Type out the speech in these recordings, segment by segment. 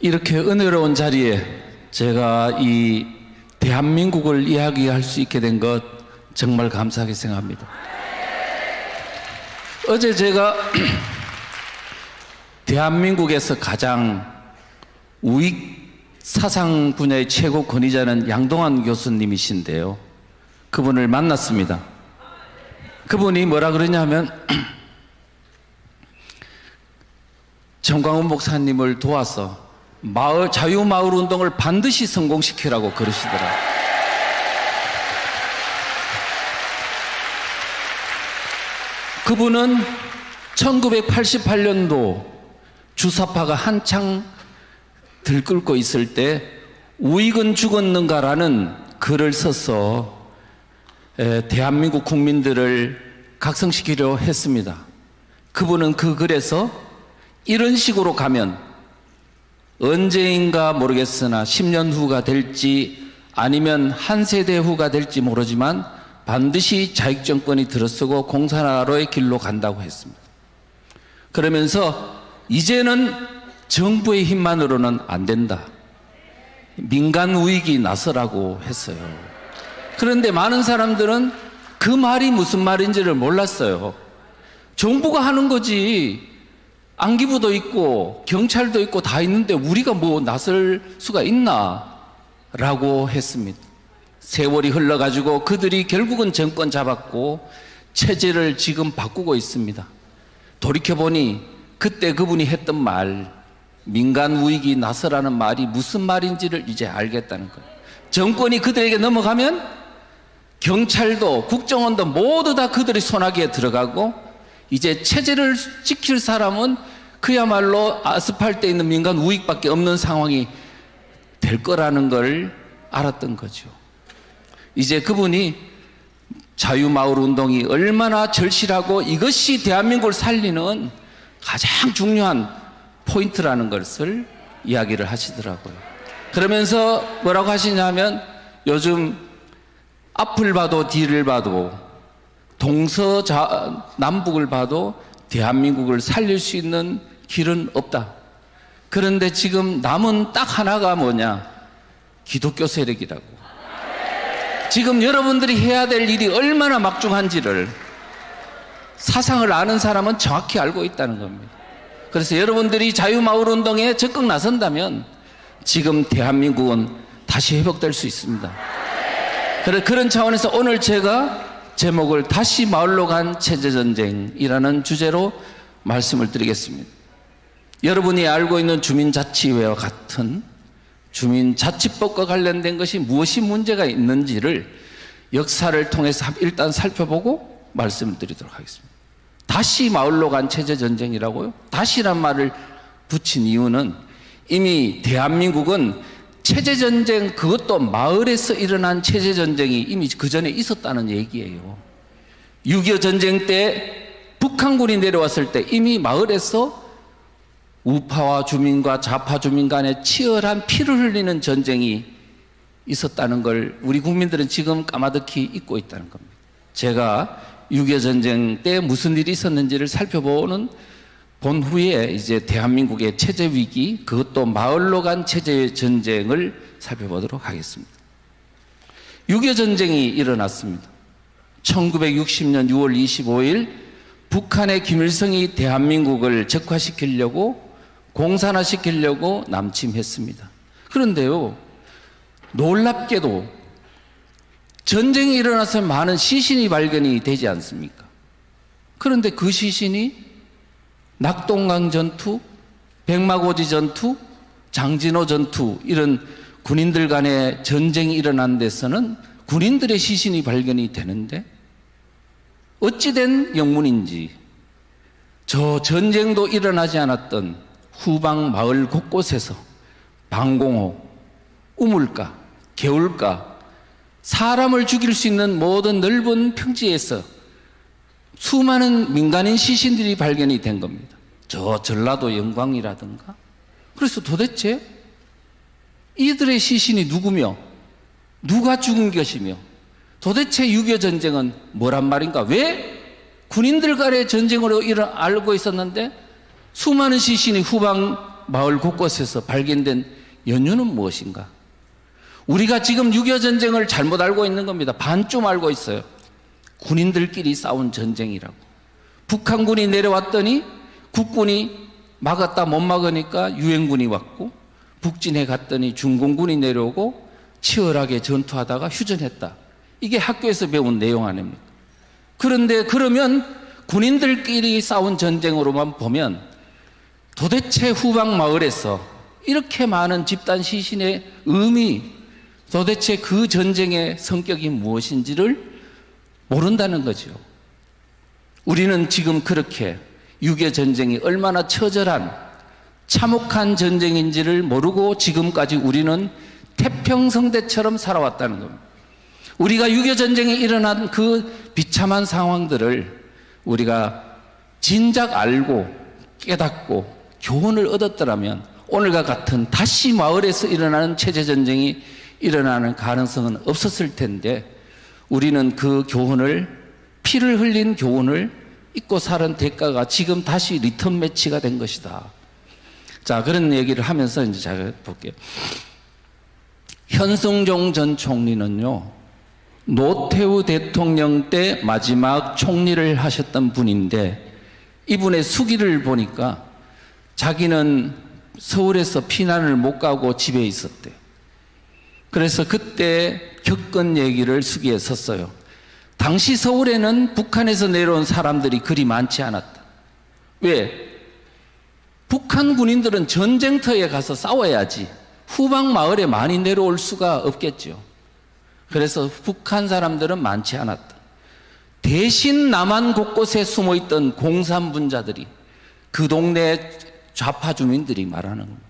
이렇게 은혜로운 자리에 제가 이 대한민국을 이야기할 수 있게 된 것 정말 감사하게 생각합니다. 어제 제가 대한민국에서 가장 우익 사상 분야의 최고 권위자는 양동완 교수님이신데요, 그분을 만났습니다. 그분이 뭐라 그러냐면 정광훈 목사님을 도와서 자유마을 운동을 반드시 성공시키라고 그러시더라고요. 그분은 1988년도 주사파가 한창 들끓고 있을 때 우익은 죽었는가라는 글을 써서 대한민국 국민들을 각성시키려 했습니다. 그분은 그 글에서 이런 식으로 가면 언제인가 모르겠으나 10년 후가 될지 아니면 한 세대 후가 될지 모르지만 반드시 자익정권이 들어서고 공산화로의 길로 간다고 했습니다. 그러면서 이제는 정부의 힘만으로는 안 된다, 민간 우익이 나서라고 했어요. 그런데 많은 사람들은 그 말이 무슨 말인지를 몰랐어요. 정부가 하는 거지, 안기부도 있고 경찰도 있고 다 있는데 우리가 뭐 나설 수가 있나 라고 했습니다. 세월이 흘러가지고 그들이 결국은 정권 잡았고 체제를 지금 바꾸고 있습니다. 돌이켜보니 그때 그분이 했던 말, 민간 우익이 나서라는 말이 무슨 말인지를 이제 알겠다는 거예요. 정권이 그들에게 넘어가면 경찰도 국정원도 모두 다 그들의 손아귀에 들어가고 이제 체제를 지킬 사람은 그야말로 아스팔트에 있는 민간 우익밖에 없는 상황이 될 거라는 걸 알았던 거죠. 이제 그분이 자유마을 운동이 얼마나 절실하고 이것이 대한민국을 살리는 가장 중요한 포인트라는 것을 이야기를 하시더라고요. 그러면서 뭐라고 하시냐면 요즘 앞을 봐도 뒤를 봐도 동서남북을 봐도 대한민국을 살릴 수 있는 길은 없다. 그런데 지금 남은 딱 하나가 뭐냐? 기독교 세력이라고. 지금 여러분들이 해야 될 일이 얼마나 막중한지를 사상을 아는 사람은 정확히 알고 있다는 겁니다. 그래서 여러분들이 자유마을운동에 적극 나선다면 지금 대한민국은 다시 회복될 수 있습니다. 그런 차원에서 오늘 제가 제목을 다시 마을로 간 체제전쟁이라는 주제로 말씀을 드리겠습니다. 여러분이 알고 있는 주민자치회와 같은 주민자치법과 관련된 것이 무엇이 문제가 있는지를 역사를 통해서 일단 살펴보고 말씀을 드리도록 하겠습니다. 다시 마을로 간 체제전쟁이라고요? 다시란 말을 붙인 이유는 이미 대한민국은 체제전쟁, 그것도 마을에서 일어난 체제전쟁이 이미 그 전에 있었다는 얘기예요. 6.25 전쟁 때 북한군이 내려왔을 때 이미 마을에서 우파와 주민과 좌파 주민 간에 치열한 피를 흘리는 전쟁이 있었다는 걸 우리 국민들은 지금 까마득히 잊고 있다는 겁니다. 제가 6.25 전쟁 때 무슨 일이 있었는지를 살펴보는 본 후에 이제 대한민국의 체제 위기, 그것도 마을로 간 체제 전쟁을 살펴보도록 하겠습니다. 6.25 전쟁이 일어났습니다. 1960년 6월 25일 북한의 김일성이 대한민국을 적화시키려고 공산화시키려고 남침했습니다. 그런데요, 놀랍게도 전쟁이 일어나서 많은 시신이 발견이 되지 않습니까? 그런데 그 시신이 낙동강 전투, 백마고지 전투, 장진호 전투, 이런 군인들 간의 전쟁이 일어난 데서는 군인들의 시신이 발견이 되는데 어찌된 영문인지 저 전쟁도 일어나지 않았던 후방 마을 곳곳에서 방공호, 우물가, 개울가, 사람을 죽일 수 있는 모든 넓은 평지에서 수많은 민간인 시신들이 발견이 된 겁니다. 저 전라도 영광이라든가. 그래서 도대체 이들의 시신이 누구며 누가 죽은 것이며 도대체 6.25 전쟁은 뭐란 말인가? 왜 군인들 간의 전쟁으로 알고 있었는데 수많은 시신이 후방 마을 곳곳에서 발견된 연유는 무엇인가? 우리가 지금 6.25 전쟁을 잘못 알고 있는 겁니다. 반쯤 알고 있어요. 군인들끼리 싸운 전쟁이라고. 북한군이 내려왔더니 국군이 막았다 못 막으니까 유엔군이 왔고, 북진해 갔더니 중공군이 내려오고 치열하게 전투하다가 휴전했다. 이게 학교에서 배운 내용 아닙니까? 그런데 그러면 군인들끼리 싸운 전쟁으로만 보면 도대체 후방 마을에서 이렇게 많은 집단 시신의 의미, 도대체 그 전쟁의 성격이 무엇인지를 모른다는 거죠. 우리는 지금 그렇게 6.25 전쟁이 얼마나 처절한 참혹한 전쟁인지를 모르고 지금까지 우리는 태평성대처럼 살아왔다는 겁니다. 우리가 6.25 전쟁이 일어난 그 비참한 상황들을 우리가 진작 알고 깨닫고 교훈을 얻었더라면 오늘과 같은 다시 마을에서 일어나는 체제전쟁이 일어나는 가능성은 없었을 텐데, 우리는 그 교훈을, 피를 흘린 교훈을 잊고 살은 대가가 지금 다시 리턴 매치가 된 것이다. 자, 그런 얘기를 하면서 이제 제가 볼게요. 현승종 전 총리는요, 노태우 대통령 때 마지막 총리를 하셨던 분인데, 이분의 수기를 보니까 자기는 서울에서 피난을 못 가고 집에 있었대요. 그래서 그때 겪은 얘기를 수기에 썼어요. 당시 서울에는 북한에서 내려온 사람들이 그리 많지 않았다. 왜? 북한 군인들은 전쟁터에 가서 싸워야지 후방 마을에 많이 내려올 수가 없겠죠. 그래서 북한 사람들은 많지 않았다. 대신 남한 곳곳에 숨어있던 공산분자들이, 그 동네 좌파 주민들이 말하는 겁니다.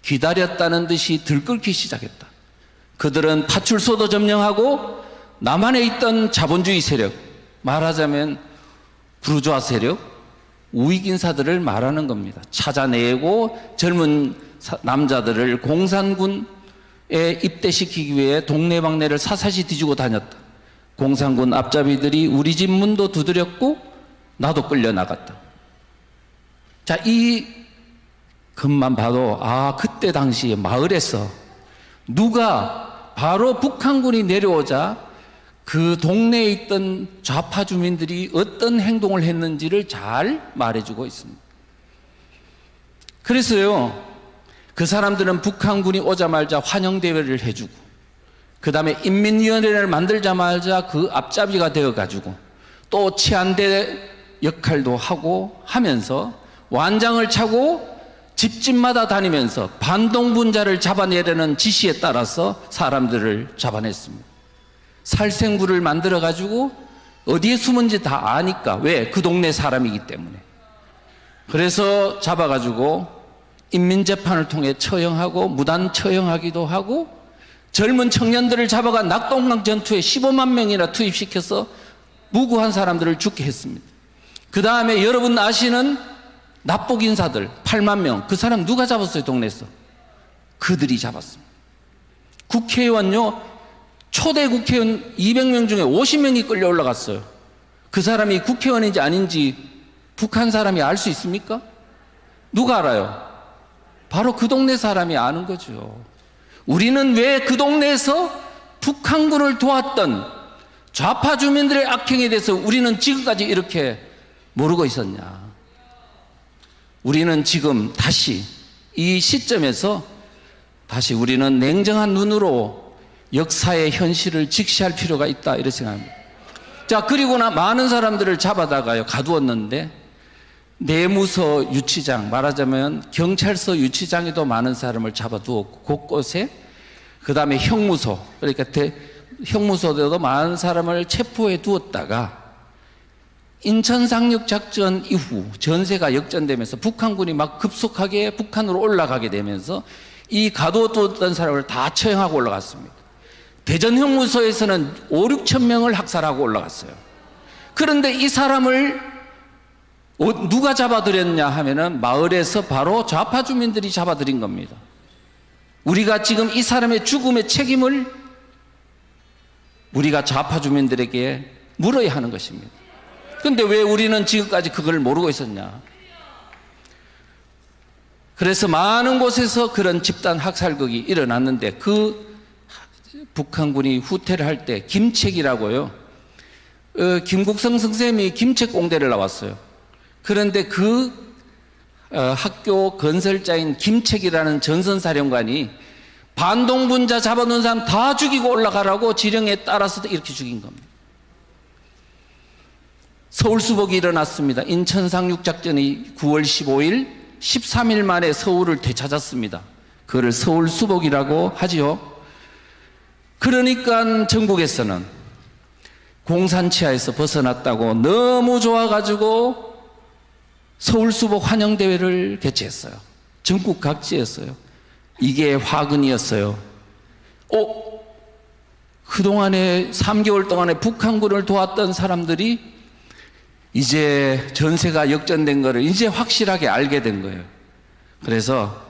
기다렸다는 듯이 들끓기 시작했다. 그들은 파출소도 점령하고 남한에 있던 자본주의 세력, 말하자면 부르주아 세력, 우익인사들을 말하는 겁니다. 찾아내고 젊은 남자들을 공산군에 입대시키기 위해 동네방네를 사사시 뒤지고 다녔다. 공산군 앞잡이들이 우리 집 문도 두드렸고 나도 끌려나갔다. 자, 이 것만 봐도 그때 당시에 마을에서 누가 바로 북한군이 내려오자 그 동네에 있던 좌파 주민들이 어떤 행동을 했는지를 잘 말해주고 있습니다. 그래서요, 그 사람들은 북한군이 오자마자 환영대회를 해주고, 그 다음에 인민위원회를 만들자마자 그 앞잡이가 되어가지고 또 치안대 역할도 하고 하면서 완장을 차고 집집마다 다니면서 반동분자를 잡아내려는 지시에 따라서 사람들을 잡아냈습니다. 살생부를 만들어가지고 어디에 숨은지 다 아니까. 왜? 그 동네 사람이기 때문에. 그래서 잡아가지고 인민재판을 통해 처형하고 무단 처형하기도 하고, 젊은 청년들을 잡아가 낙동강 전투에 15만 명이나 투입시켜서 무고한 사람들을 죽게 했습니다. 그 다음에 여러분 아시는 납북인사들 8만 명, 그 사람 누가 잡았어요? 동네에서 그들이 잡았습니다. 국회의원요, 초대 국회의원 200명 중에 50명이 끌려 올라갔어요. 그 사람이 국회의원인지 아닌지 북한 사람이 알 수 있습니까? 누가 알아요? 바로 그 동네 사람이 아는 거죠. 우리는 왜 그 동네에서 북한군을 도왔던 좌파 주민들의 악행에 대해서 우리는 지금까지 이렇게 모르고 있었냐? 우리는 지금 다시 이 시점에서 다시 우리는 냉정한 눈으로 역사의 현실을 직시할 필요가 있다, 이렇게 생각합니다. 자, 그리고나 많은 사람들을 잡아다가요 가두었는데, 내무서 유치장, 말하자면 경찰서 유치장에도 많은 사람을 잡아두었고, 곳곳에, 그 다음에 형무소, 그러니까 형무소에도 많은 사람을 체포해 두었다가 인천 상륙작전 이후 전세가 역전되면서 북한군이 막 급속하게 북한으로 올라가게 되면서 이 가둬두었던 사람을 다 처형하고 올라갔습니다. 대전 형무소에서는 5, 6천 명을 학살하고 올라갔어요. 그런데 이 사람을 누가 잡아들였냐 하면은 마을에서 바로 좌파 주민들이 잡아들인 겁니다. 우리가 지금 이 사람의 죽음의 책임을 우리가 좌파 주민들에게 물어야 하는 것입니다. 그런데 왜 우리는 지금까지 그걸 모르고 있었냐? 그래서 많은 곳에서 그런 집단 학살극이 일어났는데 그 북한군이 후퇴를 할 때 김책이라고요. 김국성 선생님이 김책공대를 나왔어요. 그런데 그 학교 건설자인 김책이라는 전선사령관이 반동분자 잡아놓은 사람 다 죽이고 올라가라고 지령에 따라서 이렇게 죽인 겁니다. 서울수복이 일어났습니다. 인천 상륙작전이 9월 15일 13일 만에 서울을 되찾았습니다. 그걸 서울수복이라고 하지요. 그러니까 전국에서는 공산치하에서 벗어났다고 너무 좋아가지고 서울수복 환영대회를 개최했어요. 전국 각지였어요. 이게 화근이었어요. 그동안에 3개월 동안에 북한군을 도왔던 사람들이 이제 전세가 역전된 거를 이제 확실하게 알게 된 거예요. 그래서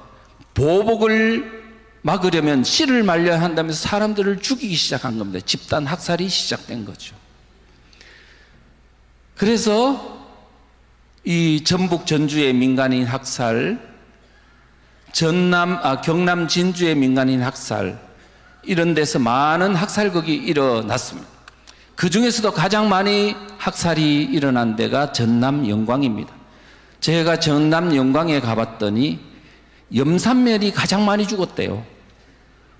보복을 막으려면 씨를 말려야 한다면서 사람들을 죽이기 시작한 겁니다. 집단 학살이 시작된 거죠. 그래서 이 전북 전주의 민간인 학살, 경남 진주의 민간인 학살, 이런 데서 많은 학살극이 일어났습니다. 그 중에서도 가장 많이 학살이 일어난 데가 전남 영광입니다. 제가 전남 영광에 가봤더니 염산면이 가장 많이 죽었대요.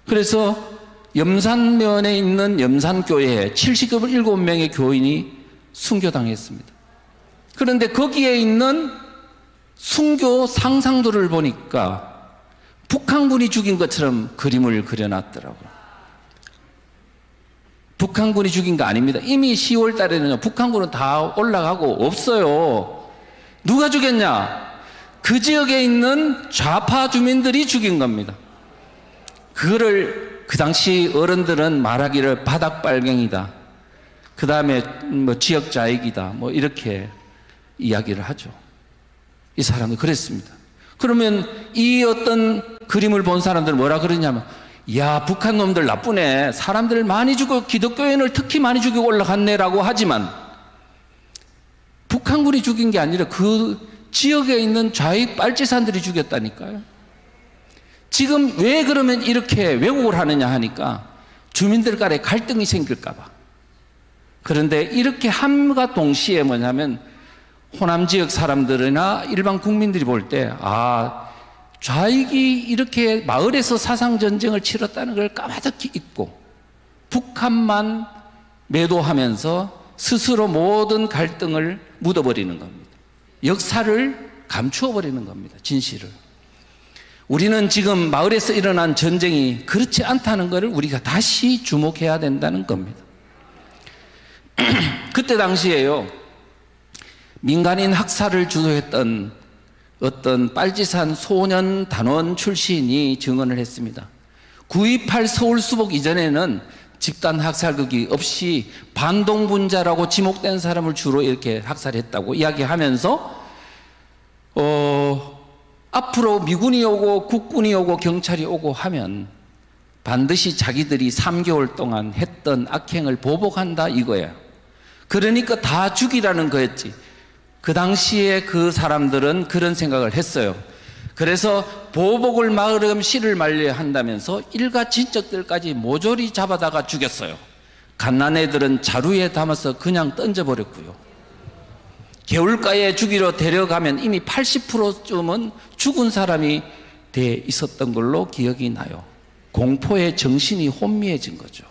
그래서 염산면에 있는 염산교회에 77명의 교인이 순교당했습니다. 그런데 거기에 있는 순교 상상도를 보니까 북한군이 죽인 것처럼 그림을 그려놨더라고요. 북한군이 죽인 거 아닙니다. 이미 10월 달에는 북한군은 다 올라가고 없어요. 누가 죽였냐? 그 지역에 있는 좌파 주민들이 죽인 겁니다. 그거를 그 당시 어른들은 말하기를 바닥빨갱이다. 그 다음에 지역자익이다. 이렇게 이야기를 하죠. 이 사람은 그랬습니다. 그러면 이 어떤 그림을 본 사람들은 뭐라 그러냐면, 야, 북한 놈들 나쁘네. 사람들 많이 죽고 기독교인을 특히 많이 죽이고 올라갔네라고 하지만 북한군이 죽인 게 아니라 그 지역에 있는 좌익 빨치산들이 죽였다니까요. 지금 왜 그러면 이렇게 왜곡을 하느냐 하니까 주민들 간에 갈등이 생길까 봐. 그런데 이렇게 함과 동시에 뭐냐면 호남 지역 사람들이나 일반 국민들이 볼 때 좌익이 이렇게 마을에서 사상전쟁을 치렀다는 걸 까마득히 잊고 북한만 매도하면서 스스로 모든 갈등을 묻어버리는 겁니다. 역사를 감추어버리는 겁니다. 진실을. 우리는 지금 마을에서 일어난 전쟁이 그렇지 않다는 것을 우리가 다시 주목해야 된다는 겁니다. 그때 당시에요, 민간인 학살을 주도했던 어떤 빨치산 소년 단원 출신이 증언을 했습니다. 9.28 서울수복 이전에는 집단 학살극이 없이 반동분자라고 지목된 사람을 주로 이렇게 학살했다고 이야기하면서 앞으로 미군이 오고 국군이 오고 경찰이 오고 하면 반드시 자기들이 3개월 동안 했던 악행을 보복한다 이거야. 그러니까 다 죽이라는 거였지. 그 당시에 그 사람들은 그런 생각을 했어요. 그래서 보복을 막으려면 씨를 말려야 한다면서 일가 친척들까지 모조리 잡아다가 죽였어요. 갓난애들은 자루에 담아서 그냥 던져버렸고요. 개울가에 죽이러 데려가면 이미 80%쯤은 죽은 사람이 돼 있었던 걸로 기억이 나요. 공포에 정신이 혼미해진 거죠.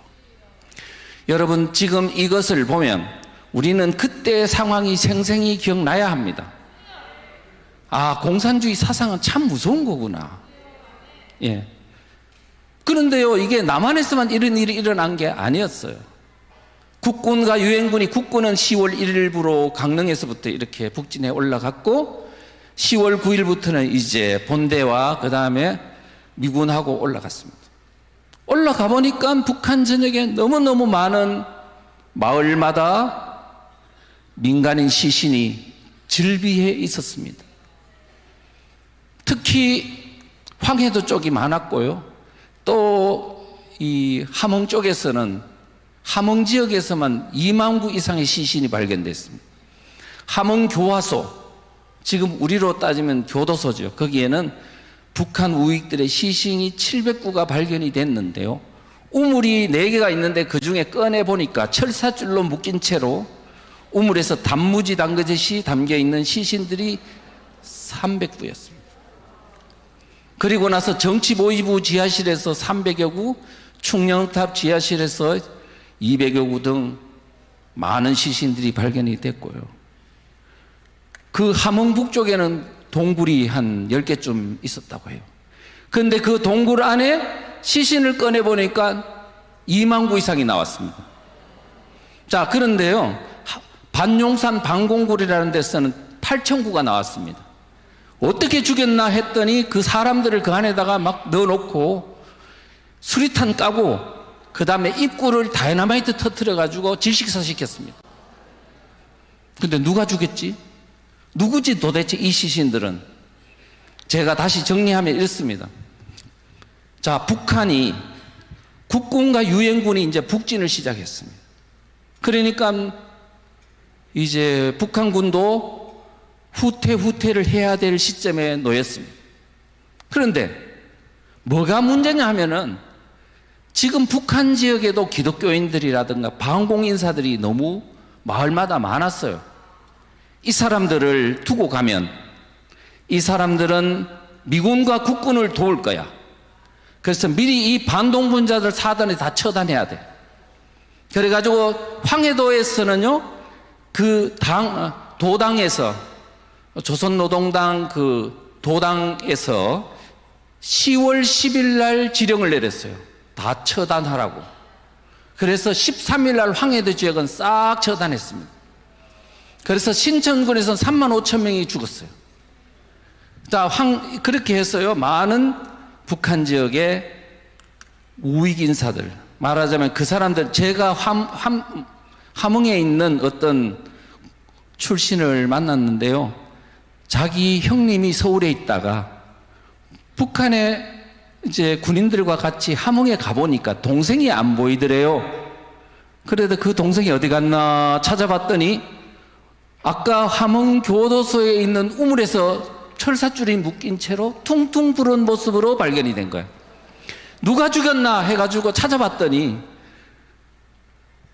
여러분, 지금 이것을 보면 우리는 그때의 상황이 생생히 기억나야 합니다. 공산주의 사상은 참 무서운 거구나. 예. 그런데요, 이게 남한에서만 이런 일이 일어난 게 아니었어요. 국군과 유엔군이, 국군은 10월 1일부로 강릉에서부터 이렇게 북진해 올라갔고 10월 9일부터는 이제 본대와 그 다음에 미군하고 올라갔습니다. 올라가 보니까 북한 전역에 너무너무 많은 마을마다 민간인 시신이 즐비해 있었습니다. 특히 황해도 쪽이 많았고요. 또 이 함흥 쪽에서는 함흥 지역에서만 2만 구 이상의 시신이 발견됐습니다. 함흥 교화소, 지금 우리로 따지면 교도소죠. 거기에는 북한 우익들의 시신이 700구가 발견이 됐는데요. 우물이 4개가 있는데 그 중에 꺼내보니까 철사줄로 묶인 채로 우물에서 단무지 담그듯이 담겨있는 시신들이 300구였습니다. 그리고 나서 정치모의부 지하실에서 300여 구, 충령탑 지하실에서 200여 구 등 많은 시신들이 발견이 됐고요. 그 함흥 북쪽에는 동굴이 한 10개쯤 있었다고 해요. 그런데 그 동굴 안에 시신을 꺼내보니까 2만 구 이상이 나왔습니다. 자, 그런데요, 반용산 방공굴이라는 데서는 8천 구가 나왔습니다. 어떻게 죽였나 했더니 그 사람들을 그 안에다가 막 넣어놓고 수리탄 까고 그 다음에 입구를 다이너마이트 터뜨려가지고 질식사 시켰습니다. 근데 누가 죽였지? 누구지 도대체 이 시신들은? 제가 다시 정리하면 이렇습니다. 자, 북한이 국군과 유엔군이 이제 북진을 시작했습니다. 그러니까 이제 북한군도 후퇴를 해야 될 시점에 놓였습니다. 그런데 뭐가 문제냐 하면은 지금 북한 지역에도 기독교인들이라든가 방공 인사들이 너무 마을마다 많았어요. 이 사람들을 두고 가면 이 사람들은 미군과 국군을 도울 거야. 그래서 미리 이 반동분자들 사단에 다 처단해야 돼. 그래가지고 황해도에서는요, 그 도당에서, 조선노동당 그 도당에서 10월 10일 날 지령을 내렸어요. 다 처단하라고. 그래서 13일 날 황해도 지역은 싹 처단했습니다. 그래서 신천군에서는 3만 5천 명이 죽었어요. 자, 그렇게 해서요, 많은 북한 지역의 우익 인사들, 말하자면 그 사람들, 제가 함흥에 있는 어떤 출신을 만났는데요, 자기 형님이 서울에 있다가 북한에 이제 군인들과 같이 함흥에 가보니까 동생이 안 보이더래요. 그래도 그 동생이 어디 갔나 찾아봤더니 아까 함흥 교도소에 있는 우물에서 철사줄이 묶인 채로 퉁퉁 부른 모습으로 발견이 된 거예요. 누가 죽였나 해가지고 찾아봤더니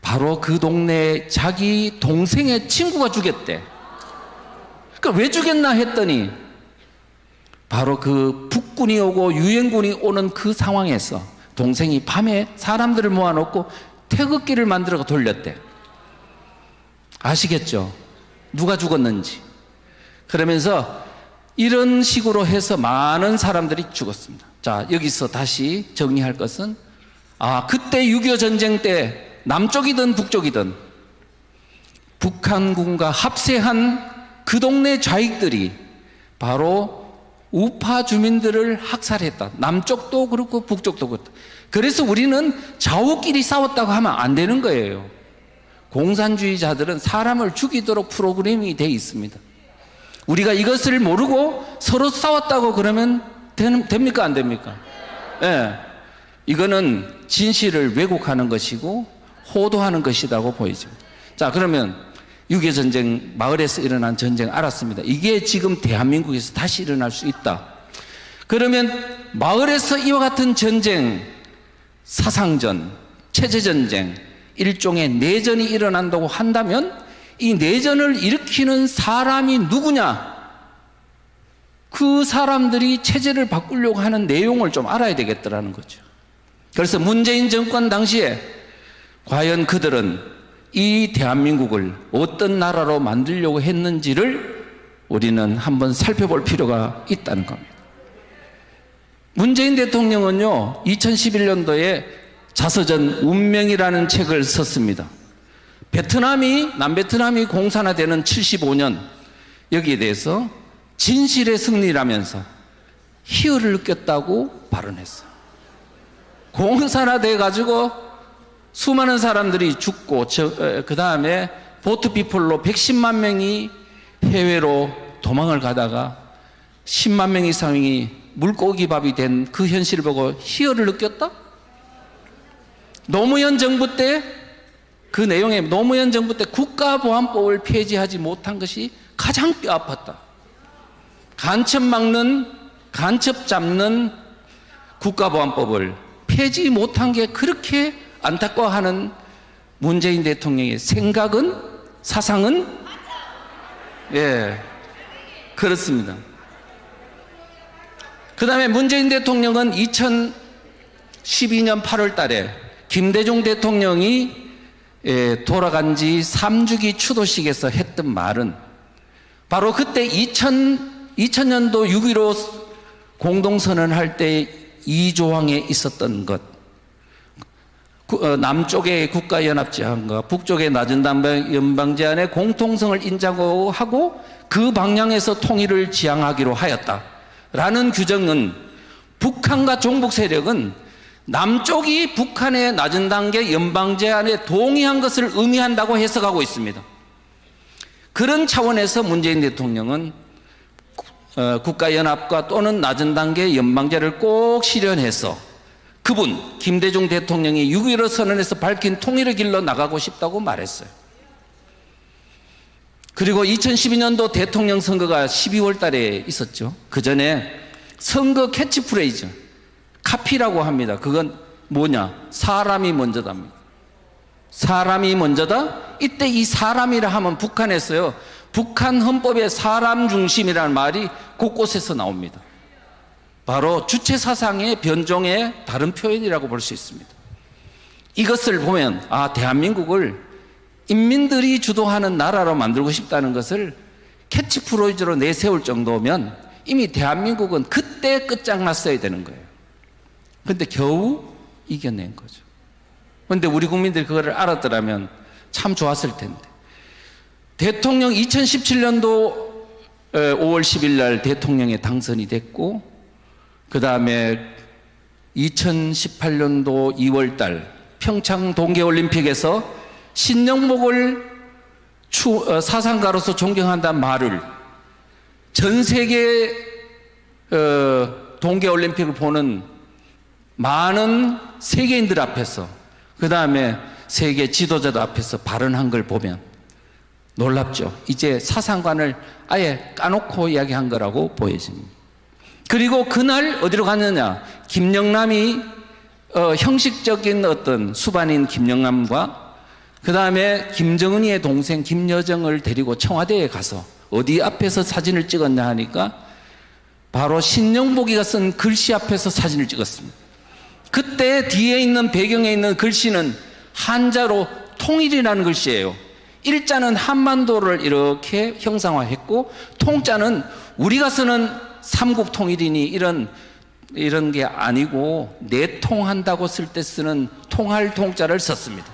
바로 그 동네 자기 동생의 친구가 죽였대. 그러니까 왜 죽였나 했더니 바로 그 북군이 오고 유엔군이 오는 그 상황에서 동생이 밤에 사람들을 모아놓고 태극기를 만들어 돌렸대. 아시겠죠? 누가 죽었는지. 그러면서 이런 식으로 해서 많은 사람들이 죽었습니다. 자, 여기서 다시 정리할 것은, 그때 6.25 전쟁 때 남쪽이든 북쪽이든 북한군과 합세한 그 동네 좌익들이 바로 우파 주민들을 학살했다. 남쪽도 그렇고 북쪽도 그렇다. 그래서 우리는 좌우끼리 싸웠다고 하면 안 되는 거예요. 공산주의자들은 사람을 죽이도록 프로그램이 되어 있습니다. 우리가 이것을 모르고 서로 싸웠다고 그러면 됩니까? 안 됩니까? 예. 이거는 진실을 왜곡하는 것이고 호도하는 것이라고 보이죠. 자, 그러면 6.25 전쟁, 마을에서 일어난 전쟁 알았습니다. 이게 지금 대한민국에서 다시 일어날 수 있다. 그러면 마을에서 이와 같은 전쟁, 사상전, 체제전쟁, 일종의 내전이 일어난다고 한다면 이 내전을 일으키는 사람이 누구냐? 그 사람들이 체제를 바꾸려고 하는 내용을 좀 알아야 되겠더라는 거죠. 그래서 문재인 정권 당시에 과연 그들은 이 대한민국을 어떤 나라로 만들려고 했는지를 우리는 한번 살펴볼 필요가 있다는 겁니다. 문재인 대통령은요, 2011년도에 자서전 운명이라는 책을 썼습니다. 남베트남이 공산화되는 75년, 여기에 대해서 진실의 승리라면서 희열을 느꼈다고 발언했어요. 공산화돼 가지고 수많은 사람들이 죽고, 그 다음에 보트피플로 110만 명이 해외로 도망을 가다가 10만 명 이상이 물고기밥이 된 그 현실을 보고 희열을 느꼈다? 노무현 정부 때 그 내용에 노무현 정부 때 국가보안법을 폐지하지 못한 것이 가장 뼈아팠다. 간첩 막는 간첩 잡는 국가보안법을 폐지 못한 게 그렇게 안타까워하는 문재인 대통령의 생각은, 사상은? 예, 그렇습니다. 그 다음에 문재인 대통령은 2012년 8월 달에 김대중 대통령이 돌아간 지 3주기 추도식에서 했던 말은 바로 그때 2000년도 6.15 공동선언할 때 이 조항에 있었던 것, 남쪽의 국가연합제한과 북쪽의 낮은 담배 연방제한의 공통성을 인정하고 그 방향에서 통일을 지향하기로 하였다라는 규정은 북한과 종북 세력은 남쪽이 북한의 낮은 단계 연방제한에 동의한 것을 의미한다고 해석하고 있습니다. 그런 차원에서 문재인 대통령은 국가연합과 또는 낮은 단계 연방제를 꼭 실현해서 그분 김대중 대통령이 6.15 선언에서 밝힌 통일의 길로 나가고 싶다고 말했어요. 그리고 2012년도 대통령 선거가 12월 달에 있었죠. 그 전에 선거 캐치프레이즈 카피라고 합니다. 그건 뭐냐? 사람이 먼저답니다. 사람이 먼저다? 이때 이 사람이라 하면 북한에서요, 북한 헌법에 사람 중심이라는 말이 곳곳에서 나옵니다. 바로 주체 사상의 변종의 다른 표현이라고 볼 수 있습니다. 이것을 보면 대한민국을 인민들이 주도하는 나라로 만들고 싶다는 것을 캐치프레이즈로 내세울 정도면 이미 대한민국은 그때 끝장났어야 되는 거예요. 그런데 겨우 이겨낸 거죠. 그런데 우리 국민들이 그거를 알았더라면 참 좋았을 텐데. 대통령 2017년도 5월 10일 날 대통령에 당선이 됐고, 그 다음에 2018년도 2월 달 평창 동계올림픽에서 신영복을 사상가로서 존경한다는 말을 전 세계 동계올림픽을 보는 많은 세계인들 앞에서, 그 다음에 세계 지도자들 앞에서 발언한 걸 보면 놀랍죠. 이제 사상관을 아예 까놓고 이야기한 거라고 보여집니다. 그리고 그날 어디로 갔느냐? 김영남이 형식적인 어떤 수반인 김영남과 그 다음에 김정은이의 동생 김여정을 데리고 청와대에 가서 어디 앞에서 사진을 찍었냐 하니까 바로 신영복이가 쓴 글씨 앞에서 사진을 찍었습니다. 그때 뒤에 있는 배경에 있는 글씨는 한자로 통일이라는 글씨예요. 일자는 한반도를 이렇게 형상화했고, 통자는 우리가 쓰는 삼국 통일이니 이런 게 아니고 내통한다고 쓸 때 쓰는 통할 통자를 썼습니다.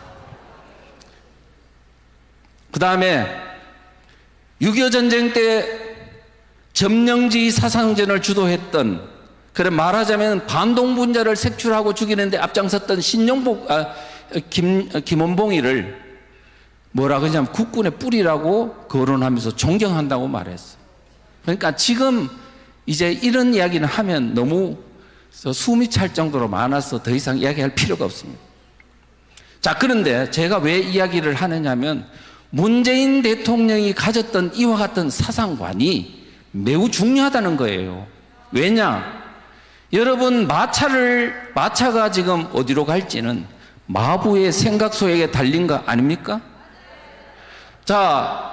그 다음에 6.25 전쟁 때 점령지 사상전을 주도했던, 그래 말하자면 반동분자를 색출하고 죽이는데 앞장섰던 김원봉이를 뭐라 그러냐면 국군의 뿌리라고 거론하면서 존경한다고 말했어. 그러니까 지금 이제 이런 이야기는 하면 너무 숨이 찰 정도로 많아서 더 이상 이야기할 필요가 없습니다. 자, 그런데 제가 왜 이야기를 하느냐면 문재인 대통령이 가졌던 이와 같은 사상관이 매우 중요하다는 거예요. 왜냐? 여러분, 마차가 지금 어디로 갈지는 마부의 생각 속에 달린 거 아닙니까? 자,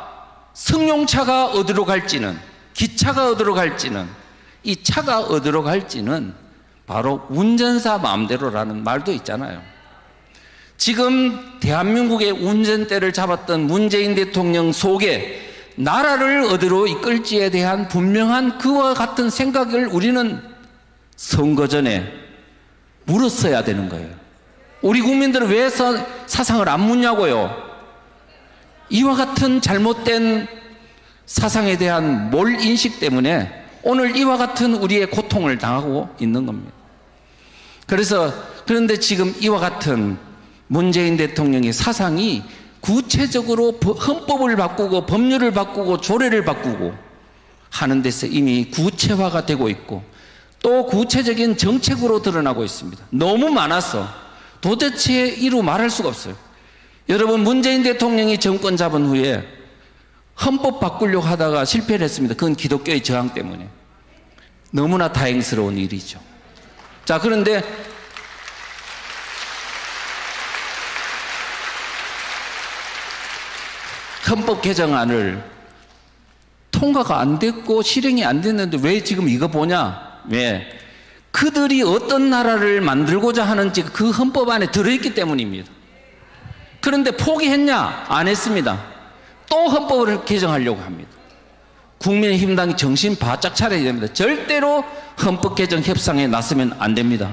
승용차가 어디로 갈지는, 기차가 어디로 갈지는, 이 차가 어디로 갈지는 바로 운전사 마음대로라는 말도 있잖아요. 지금 대한민국의 운전대를 잡았던 문재인 대통령 속에 나라를 어디로 이끌지에 대한 분명한 그와 같은 생각을 우리는 선거 전에 물었어야 되는 거예요. 우리 국민들은 왜 사상을 안 묻냐고요? 이와 같은 잘못된 사상에 대한 몰인식 때문에 오늘 이와 같은 우리의 고통을 당하고 있는 겁니다. 그런데 지금 이와 같은 문재인 대통령의 사상이 구체적으로 헌법을 바꾸고 법률을 바꾸고 조례를 바꾸고 하는 데서 이미 구체화가 되고 있고, 또 구체적인 정책으로 드러나고 있습니다. 너무 많아서 도대체 이루 말할 수가 없어요. 여러분, 문재인 대통령이 정권 잡은 후에 헌법 바꾸려고 하다가 실패를 했습니다. 그건 기독교의 저항 때문에. 너무나 다행스러운 일이죠. 자, 그런데 헌법 개정안을 통과가 안 됐고 실행이 안 됐는데 왜 지금 이거 보냐? 왜? 그들이 어떤 나라를 만들고자 하는지 그 헌법 안에 들어있기 때문입니다. 그런데 포기했냐? 안 했습니다. 또 헌법을 개정하려고 합니다. 국민의힘당이 정신 바짝 차려야 됩니다. 절대로 헌법 개정 협상에 나서면 안 됩니다.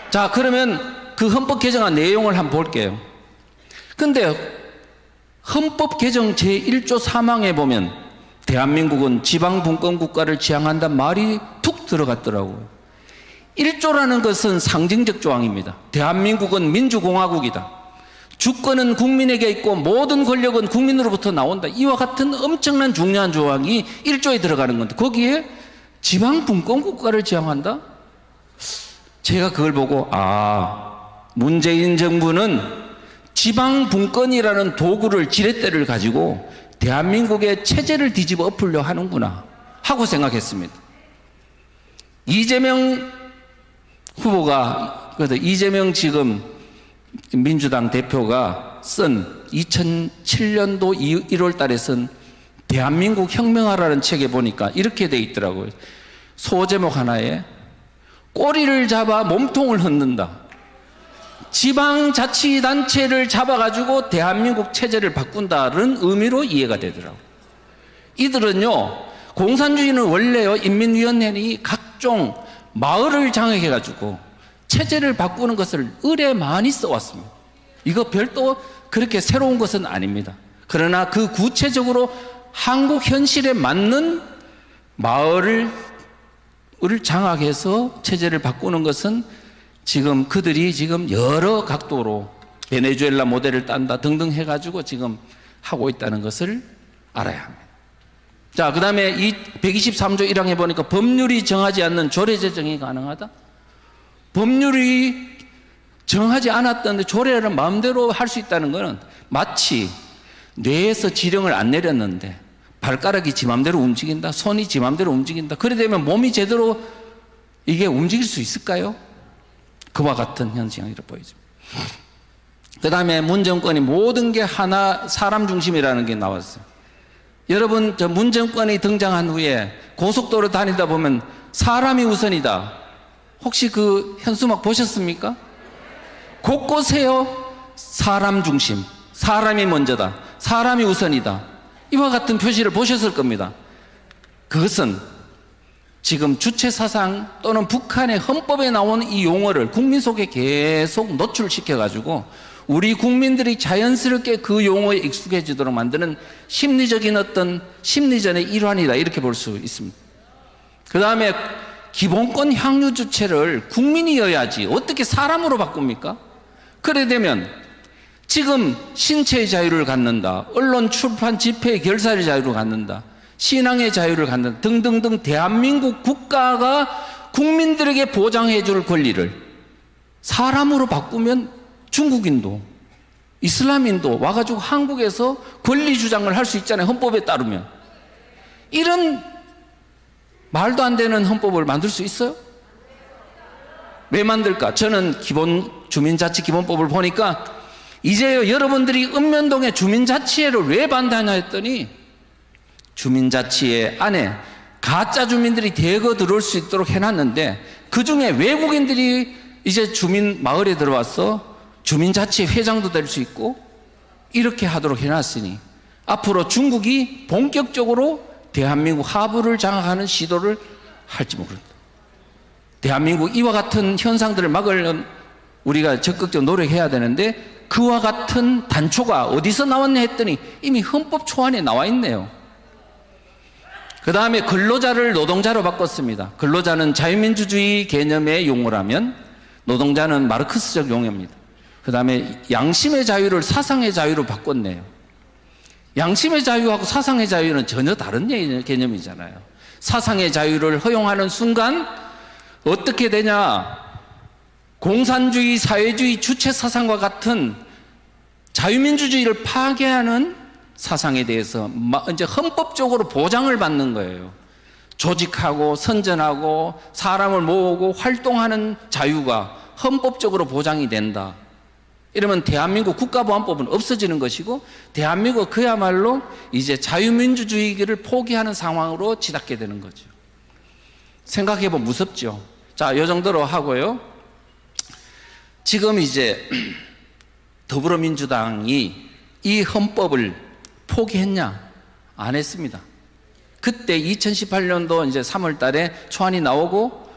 자, 그러면 그 헌법 개정안 내용을 한번 볼게요. 근데 헌법 개정 제1조 3항에 보면 대한민국은 지방분권국가를 지향한다는 말이 툭 들어갔더라고요. 1조라는 것은 상징적 조항입니다. 대한민국은 민주공화국이다. 주권은 국민에게 있고 모든 권력은 국민으로부터 나온다. 이와 같은 엄청난 중요한 조항이 1조에 들어가는 건데 거기에 지방분권국가를 지향한다? 제가 그걸 보고 문재인 정부는 지방분권이라는 도구를 지렛대를 가지고 대한민국의 체제를 뒤집어 엎으려 하는구나 하고 생각했습니다. 이재명 후보가, 이재명 지금 민주당 대표가 쓴 2007년도 1월 달에 쓴 대한민국 혁명하라는 책에 보니까 이렇게 돼 있더라고요. 소제목 하나에 꼬리를 잡아 몸통을 흔든다. 지방자치단체를 잡아가지고 대한민국 체제를 바꾼다는 의미로 이해가 되더라고요. 이들은요, 공산주의는 원래요, 인민위원회니 각종 마을을 장악해가지고 체제를 바꾸는 것을 의뢰 많이 써왔습니다. 이거 별도 그렇게 새로운 것은 아닙니다. 그러나 그 구체적으로 한국 현실에 맞는 마을을 장악해서 체제를 바꾸는 것은 지금 그들이 지금 여러 각도로 베네수엘라 모델을 딴다 등등 해가지고 지금 하고 있다는 것을 알아야 합니다. 자, 그 다음에 이 123조 1항에 보니까 법률이 정하지 않는 조례 제정이 가능하다? 법률이 정하지 않았던데 조례를 마음대로 할 수 있다는 것은 마치 뇌에서 지령을 안 내렸는데 발가락이 지 맘대로 움직인다, 손이 지 맘대로 움직인다. 그래 되면 몸이 제대로 이게 움직일 수 있을까요? 그와 같은 현상이라고 보이죠. 그 다음에 문 정권이 모든 게 하나 사람 중심이라는 게 나왔어요. 여러분, 저 문 정권이 등장한 후에 고속도로 다니다 보면 사람이 우선이다. 혹시 그 현수막 보셨습니까? 곳곳에요, 사람 중심, 사람이 먼저다, 사람이 우선이다. 이와 같은 표시를 보셨을 겁니다. 그것은 지금 주체사상 또는 북한의 헌법에 나오는 이 용어를 국민 속에 계속 노출시켜가지고 우리 국민들이 자연스럽게 그 용어에 익숙해지도록 만드는 심리적인 어떤 심리전의 일환이다, 이렇게 볼 수 있습니다. 그 다음에 기본권 향유 주체를 국민이어야지 어떻게 사람으로 바꿉니까? 그래 되면 지금 신체의 자유를 갖는다, 언론 출판 집회 결사의 자유를 갖는다, 신앙의 자유를 갖는다 등등등 대한민국 국가가 국민들에게 보장해 줄 권리를 사람으로 바꾸면 중국인도 이슬람인도 와가지고 한국에서 권리 주장을 할 수 있잖아요, 헌법에 따르면. 이런 말도 안 되는 헌법을 만들 수 있어요? 왜 만들까? 저는 주민자치 기본법을 보니까 이제요, 여러분들이 읍면동의 주민자치회를 왜 반대하냐 했더니 주민자치회 안에 가짜 주민들이 대거 들어올 수 있도록 해놨는데 그 중에 외국인들이 이제 주민 마을에 들어와서 주민자치회 회장도 될 수 있고 이렇게 하도록 해놨으니 앞으로 중국이 본격적으로 대한민국 하부를 장악하는 시도를 할지 모릅니다. 대한민국 이와 같은 현상들을 막으려면 우리가 적극적으로 노력해야 되는데 그와 같은 단초가 어디서 나왔냐 했더니 이미 헌법 초안에 나와 있네요. 그 다음에 근로자를 노동자로 바꿨습니다. 근로자는 자유민주주의 개념의 용어라면 노동자는 마르크스적 용어입니다. 그 다음에 양심의 자유를 사상의 자유로 바꿨네요. 양심의 자유하고 사상의 자유는 전혀 다른 개념이잖아요. 사상의 자유를 허용하는 순간 어떻게 되냐? 공산주의, 사회주의, 주체사상과 같은 자유민주주의를 파괴하는 사상에 대해서 이제 헌법적으로 보장을 받는 거예요. 조직하고 선전하고 사람을 모으고 활동하는 자유가 헌법적으로 보장이 된다. 이러면 대한민국 국가보안법은 없어지는 것이고 대한민국 그야말로 이제 자유민주주의를 포기하는 상황으로 치닫게 되는 거죠. 생각해보면 무섭죠. 자, 이 정도로 하고요. 지금 이제 더불어민주당이 이 헌법을 포기했냐? 안 했습니다. 그때 2018년도 이제 3월 달에 초안이 나오고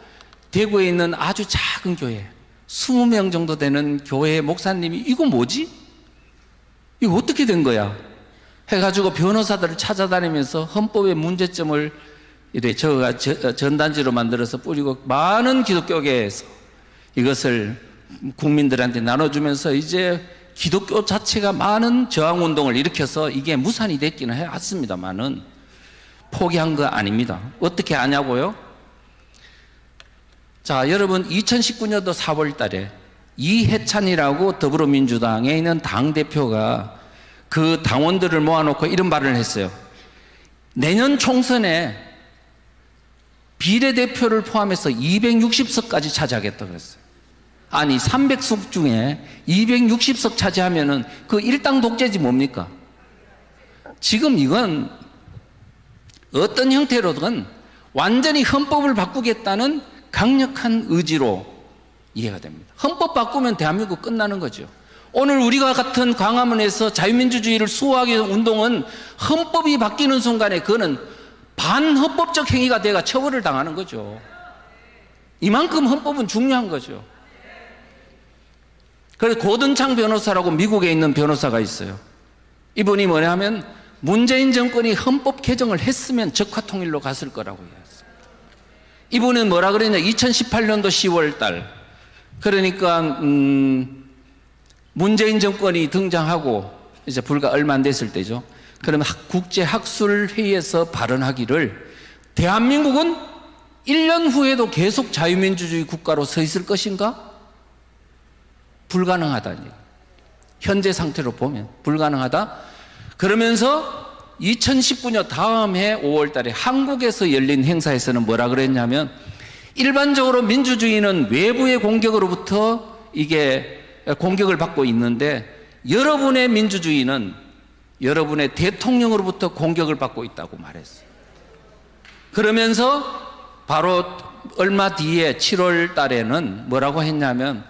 대구에 있는 아주 작은 교회 20명 정도 되는 교회 목사님이 이거 뭐지? 이거 어떻게 된 거야? 해가지고 변호사들을 찾아다니면서 헌법의 문제점을 이래 저가 전단지로 만들어서 뿌리고 많은 기독교계에서 이것을 국민들한테 나눠주면서 이제 기독교 자체가 많은 저항운동을 일으켜서 이게 무산이 됐기는 해왔습니다만은 포기한 거 아닙니다. 어떻게 아냐고요? 자, 여러분 2019년도 4월 달에 이해찬이라고 더불어민주당에 있는 당대표가 그 당원들을 모아놓고 이런 말을 했어요. 내년 총선에 비례대표를 포함해서 260석까지 차지하겠다고 그랬어요. 아니 300석 중에 260석 차지하면은 그 일당 독재지 뭡니까? 지금 이건 어떤 형태로든 완전히 헌법을 바꾸겠다는 강력한 의지로 이해가 됩니다. 헌법 바꾸면 대한민국 끝나는 거죠. 오늘 우리가 같은 광화문에서 자유민주주의를 수호하기 위한 운동은 헌법이 바뀌는 순간에 그거는 반헌법적 행위가 돼가 처벌을 당하는 거죠. 이만큼 헌법은 중요한 거죠. 그래서 고든창 변호사라고 미국에 있는 변호사가 있어요. 이분이 뭐냐면 문재인 정권이 헌법 개정을 했으면 적화통일로 갔을 거라고 얘기했어요. 이분은 뭐라 그랬냐? 2018년도 10월 달 그러니까 문재인 정권이 등장하고 이제 불과 얼마 안 됐을 때죠. 그러면 국제학술회의에서 발언하기를 대한민국은 1년 후에도 계속 자유민주주의 국가로 서 있을 것인가? 불가능하다니. 현재 상태로 보면 불가능하다. 그러면서 2019년 다음 해 5월 달에 한국에서 열린 행사에서는 뭐라 그랬냐면 일반적으로 민주주의는 외부의 공격으로부터 이게 공격을 받고 있는데 여러분의 민주주의는 여러분의 대통령으로부터 공격을 받고 있다고 말했어요. 그러면서 바로 얼마 뒤에 7월 달에는 뭐라고 했냐면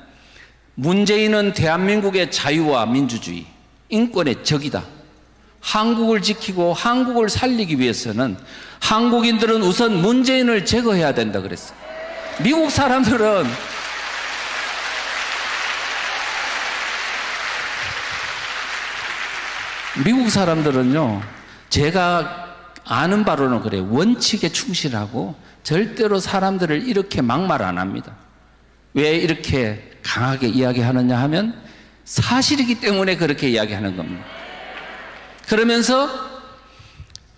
문재인은 대한민국의 자유와 민주주의, 인권의 적이다. 한국을 지키고 한국을 살리기 위해서는 한국인들은 우선 문재인을 제거해야 된다 그랬어요. 미국 사람들은 제가 아는 바로는 그래요. 원칙에 충실하고 절대로 사람들을 이렇게 막말 안 합니다. 왜 이렇게 강하게 이야기하느냐 하면 사실이기 때문에 그렇게 이야기하는 겁니다. 그러면서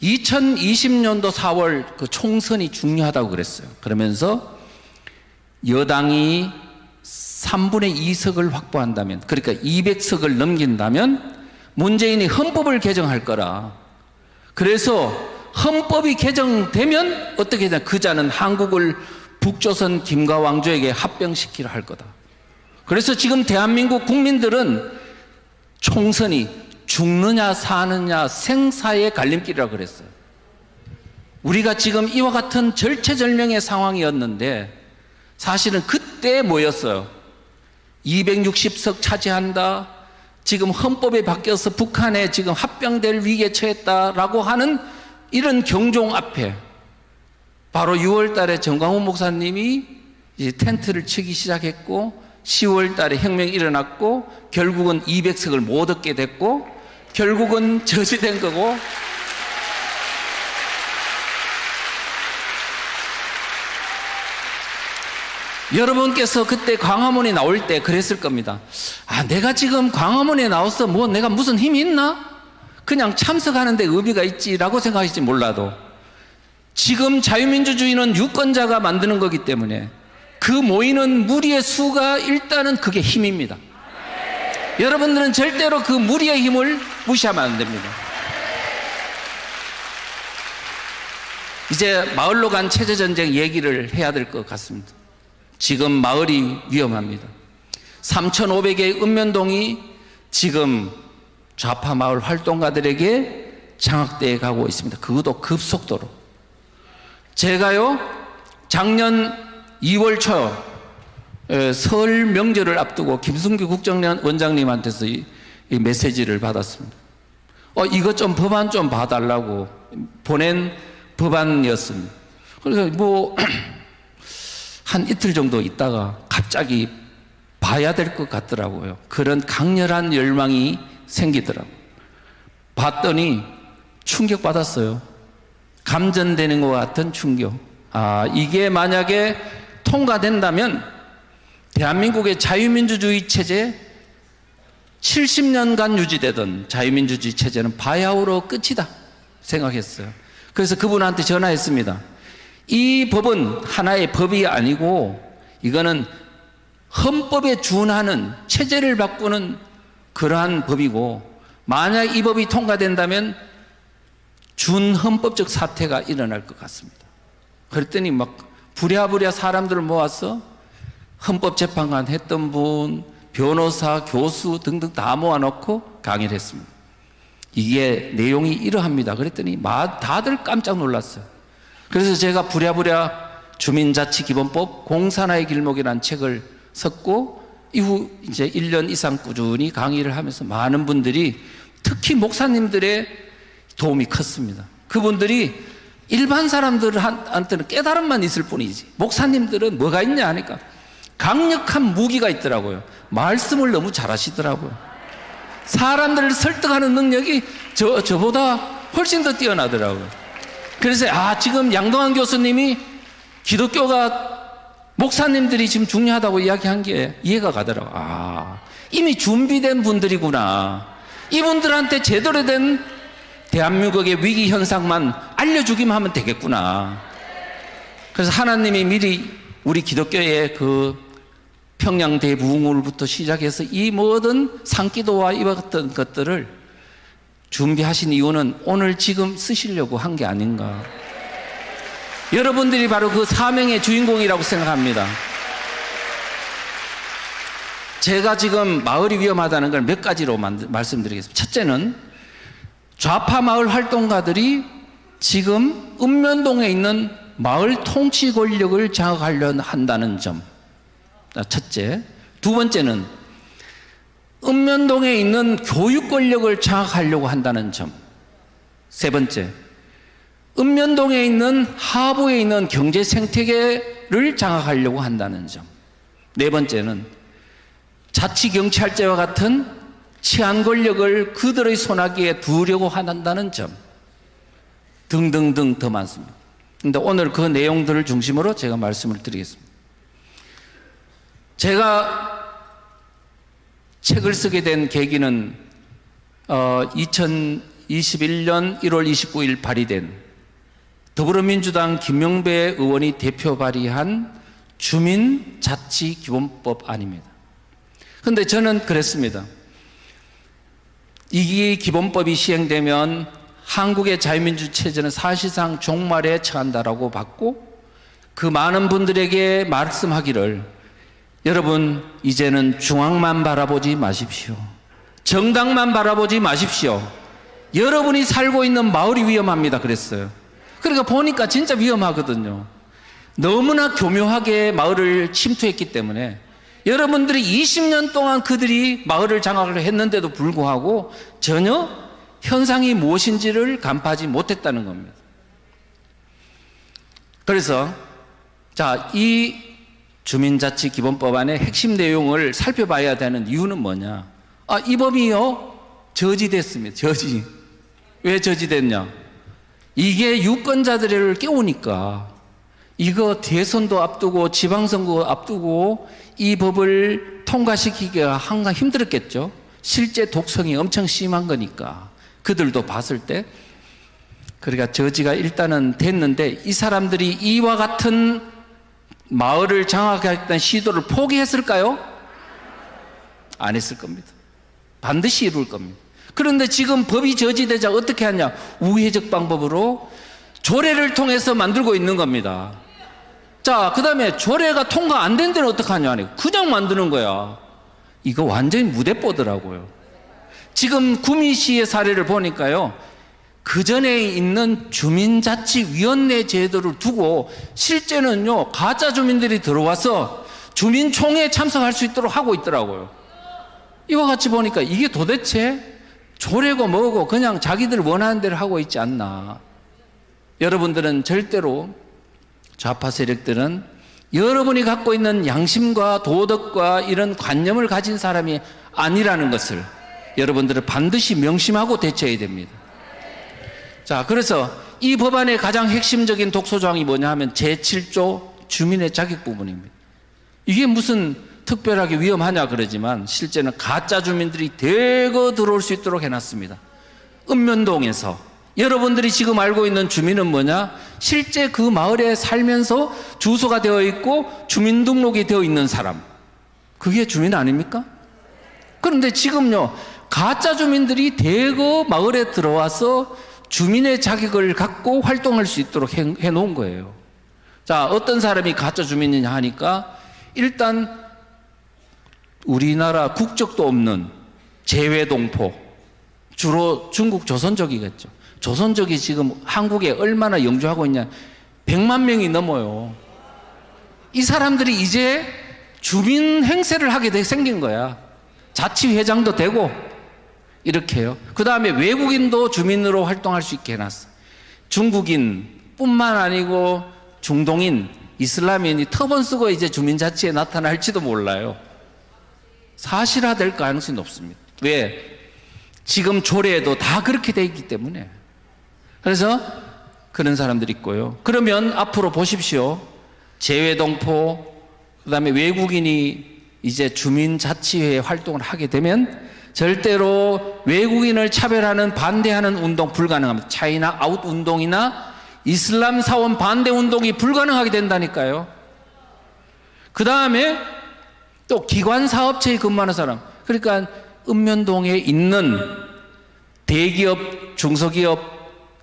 2020년도 4월 그 총선이 중요하다고 그랬어요. 그러면서 여당이 3분의 2석을 확보한다면, 그러니까 200석을 넘긴다면 문재인이 헌법을 개정할 거라. 그래서 헌법이 개정되면 어떻게 되냐? 그자는 한국을 북조선 김가 왕조에게 합병시키려 할 거다. 그래서 지금 대한민국 국민들은 총선이 죽느냐 사느냐 생사의 갈림길이라고 그랬어요. 우리가 지금 이와 같은 절체절명의 상황이었는데 사실은 그때 뭐였어요? 260석 차지한다. 지금 헌법이 바뀌어서 북한에 지금 합병될 위기에 처했다라고 하는 이런 경종 앞에 바로 6월 달에 정광훈 목사님이 이제 텐트를 치기 시작했고 10월 달에 혁명이 일어났고 결국은 200석을 못 얻게 됐고 결국은 저지된 거고 여러분께서 그때 광화문에 나올 때 그랬을 겁니다. 아, 내가 지금 광화문에 나와서 뭐 내가 무슨 힘이 있나? 그냥 참석하는 데 의미가 있지라고 생각하실지 몰라도 지금 자유민주주의는 유권자가 만드는 거기 때문에 그 모이는 무리의 수가 일단은 그게 힘입니다. 여러분들은 절대로 그 무리의 힘을 무시하면 안 됩니다. 이제 마을로 간 체제전쟁 얘기를 해야 될 것 같습니다. 지금 마을이 위험합니다. 3,500개의 읍면동이 지금 좌파 마을 활동가들에게 장악되어 가고 있습니다. 그것도 급속도로. 제가요, 작년 2월 초 설 명절을 앞두고 김승규 국정원장님한테서 이 메시지를 받았습니다. 이것 좀 법안 좀 봐달라고 보낸 법안이었습니다. 그래서 뭐 한 이틀 정도 있다가 갑자기 봐야 될 것 같더라고요. 그런 강렬한 열망이 생기더라고요. 봤더니 충격받았어요. 감전되는 것 같은 충격. 이게 만약에 통과된다면 대한민국의 자유민주주의 체제, 70년간 유지되던 자유민주주의 체제는 바야흐로 끝이다 생각했어요. 그래서 그분한테 전화했습니다. 이 법은 하나의 법이 아니고 이거는 헌법에 준하는 체제를 바꾸는 그러한 법이고, 만약 이 법이 통과된다면 준헌법적 사태가 일어날 것 같습니다. 그랬더니 막 부랴부랴 사람들을 모아서 헌법재판관 했던 분, 변호사, 교수 등등 다 모아놓고 강의를 했습니다. 이게 내용이 이러합니다. 그랬더니 다들 깜짝 놀랐어요. 그래서 제가 부랴부랴 주민자치기본법 공산화의 길목이라는 책을 썼고, 이후 이제 1년 이상 꾸준히 강의를 하면서 많은 분들이, 특히 목사님들의 도움이 컸습니다. 그분들이 일반 사람들한테는 깨달음만 있을 뿐이지 목사님들은 뭐가 있냐 하니까 강력한 무기가 있더라고요. 말씀을 너무 잘하시더라고요. 사람들을 설득하는 능력이 저보다 훨씬 더 뛰어나더라고요. 그래서 지금 양동환 교수님이 기독교가 목사님들이 지금 중요하다고 이야기한 게 이해가 가더라고요. 이미 준비된 분들이구나. 이분들한테 제대로 된 대한민국의 위기 현상만 알려주기만 하면 되겠구나. 그래서 하나님이 미리 우리 기독교의 그 평양 대부흥을부터 시작해서 이 모든 산기도와 이와 같은 것들을 준비하신 이유는 오늘 지금 쓰시려고 한 게 아닌가. 여러분들이 바로 그 사명의 주인공이라고 생각합니다. 제가 지금 마을이 위험하다는 걸 몇 가지로 말씀드리겠습니다. 첫째는 좌파 마을 활동가들이 지금 읍면동에 있는 마을 통치 권력을 장악하려 한다는 점. 첫째. 두 번째는 읍면동에 있는 교육 권력을 장악하려고 한다는 점. 세 번째. 읍면동에 있는 하부에 있는 경제 생태계를 장악하려고 한다는 점. 네 번째는 자치경찰제와 같은 치안 권력을 그들의 손아귀에 두려고 한다는 점 등등등 더 많습니다. 그런데 오늘 그 내용들을 중심으로 제가 말씀을 드리겠습니다. 제가 책을 쓰게 된 계기는 2021년 1월 29일 발의된 더불어민주당 김명배 의원이 대표 발의한 주민자치기본법안입니다. 그런데 저는 그랬습니다. 이 기본법이 시행되면 한국의 자유민주 체제는 사실상 종말에 처한다라고 봤고, 그 많은 분들에게 말씀하기를, 여러분 이제는 중앙만 바라보지 마십시오. 정당만 바라보지 마십시오. 여러분이 살고 있는 마을이 위험합니다 그랬어요. 그러니까 보니까 진짜 위험하거든요. 너무나 교묘하게 마을을 침투했기 때문에 여러분들이 20년 동안 그들이 마을을 장악을 했는데도 불구하고 전혀 현상이 무엇인지를 간파하지 못했다는 겁니다. 그래서 이 주민자치기본법안의 핵심 내용을 살펴봐야 되는 이유는 뭐냐? 이 법이요 저지됐습니다. 왜 저지됐냐? 이게 유권자들을 깨우니까, 이거 대선도 앞두고 지방선거 앞두고 이 법을 통과시키기가 항상 힘들었겠죠. 실제 독성이 엄청 심한 거니까 그들도 봤을 때. 그러니까 저지가 일단은 됐는데, 이 사람들이 이와 같은 마을을 장악하겠다는 시도를 포기했을까요? 안 했을 겁니다. 반드시 이룰 겁니다. 그런데 지금 법이 저지되자 어떻게 하냐? 우회적 방법으로 조례를 통해서 만들고 있는 겁니다. 자, 그 다음에 조례가 통과 안 된 데는 어떡하냐? 그냥 만드는 거야. 이거 완전히 무대뽀더라고요. 지금 구미시의 사례를 보니까요, 그 전에 있는 주민자치위원회 제도를 두고 실제는요, 가짜 주민들이 들어와서 주민총회에 참석할 수 있도록 하고 있더라고요. 이와 같이 보니까 이게 도대체 조례고 뭐고 그냥 자기들 원하는 대로 하고 있지 않나. 여러분들은 절대로, 좌파 세력들은 여러분이 갖고 있는 양심과 도덕과 이런 관념을 가진 사람이 아니라는 것을 여러분들은 반드시 명심하고 대처해야 됩니다. 자, 그래서 이 법안의 가장 핵심적인 독소조항이 뭐냐 하면 제7조 주민의 자격 부분입니다. 이게 무슨 특별하게 위험하냐 그러지만 실제는 가짜 주민들이 대거 들어올 수 있도록 해놨습니다. 읍면동에서 여러분들이 지금 알고 있는 주민은 뭐냐? 실제 그 마을에 살면서 주소가 되어 있고 주민등록이 되어 있는 사람, 그게 주민 아닙니까? 그런데 지금요, 가짜 주민들이 대거 마을에 들어와서 주민의 자격을 갖고 활동할 수 있도록 해놓은 거예요. 자, 어떤 사람이 가짜 주민이냐 하니까 일단 우리나라 국적도 없는 재외동포, 주로 중국 조선족이겠죠. 조선족이 지금 한국에 얼마나 영주하고 있냐, 100만 명이 넘어요. 이 사람들이 이제 주민 행세를 하게 생긴 거야. 자치회장도 되고 이렇게요. 그 다음에 외국인도 주민으로 활동할 수 있게 해놨어. 중국인뿐만 아니고 중동인, 이슬람인이 터번 쓰고 이제 주민자치에 나타날지도 몰라요. 사실화될 가능성이 높습니다. 왜? 지금 조례에도 다 그렇게 돼 있기 때문에. 그래서 그런 사람들이 있고요. 그러면 앞으로 보십시오. 재외동포, 그 다음에 외국인이 이제 주민자치회에 활동을 하게 되면 절대로 외국인을 차별하는, 반대하는 운동 불가능합니다. 차이나 아웃 운동이나 이슬람 사원 반대 운동이 불가능하게 된다니까요. 그 다음에 또 기관 사업체에 근무하는 사람, 그러니까 읍면동에 있는 대기업, 중소기업,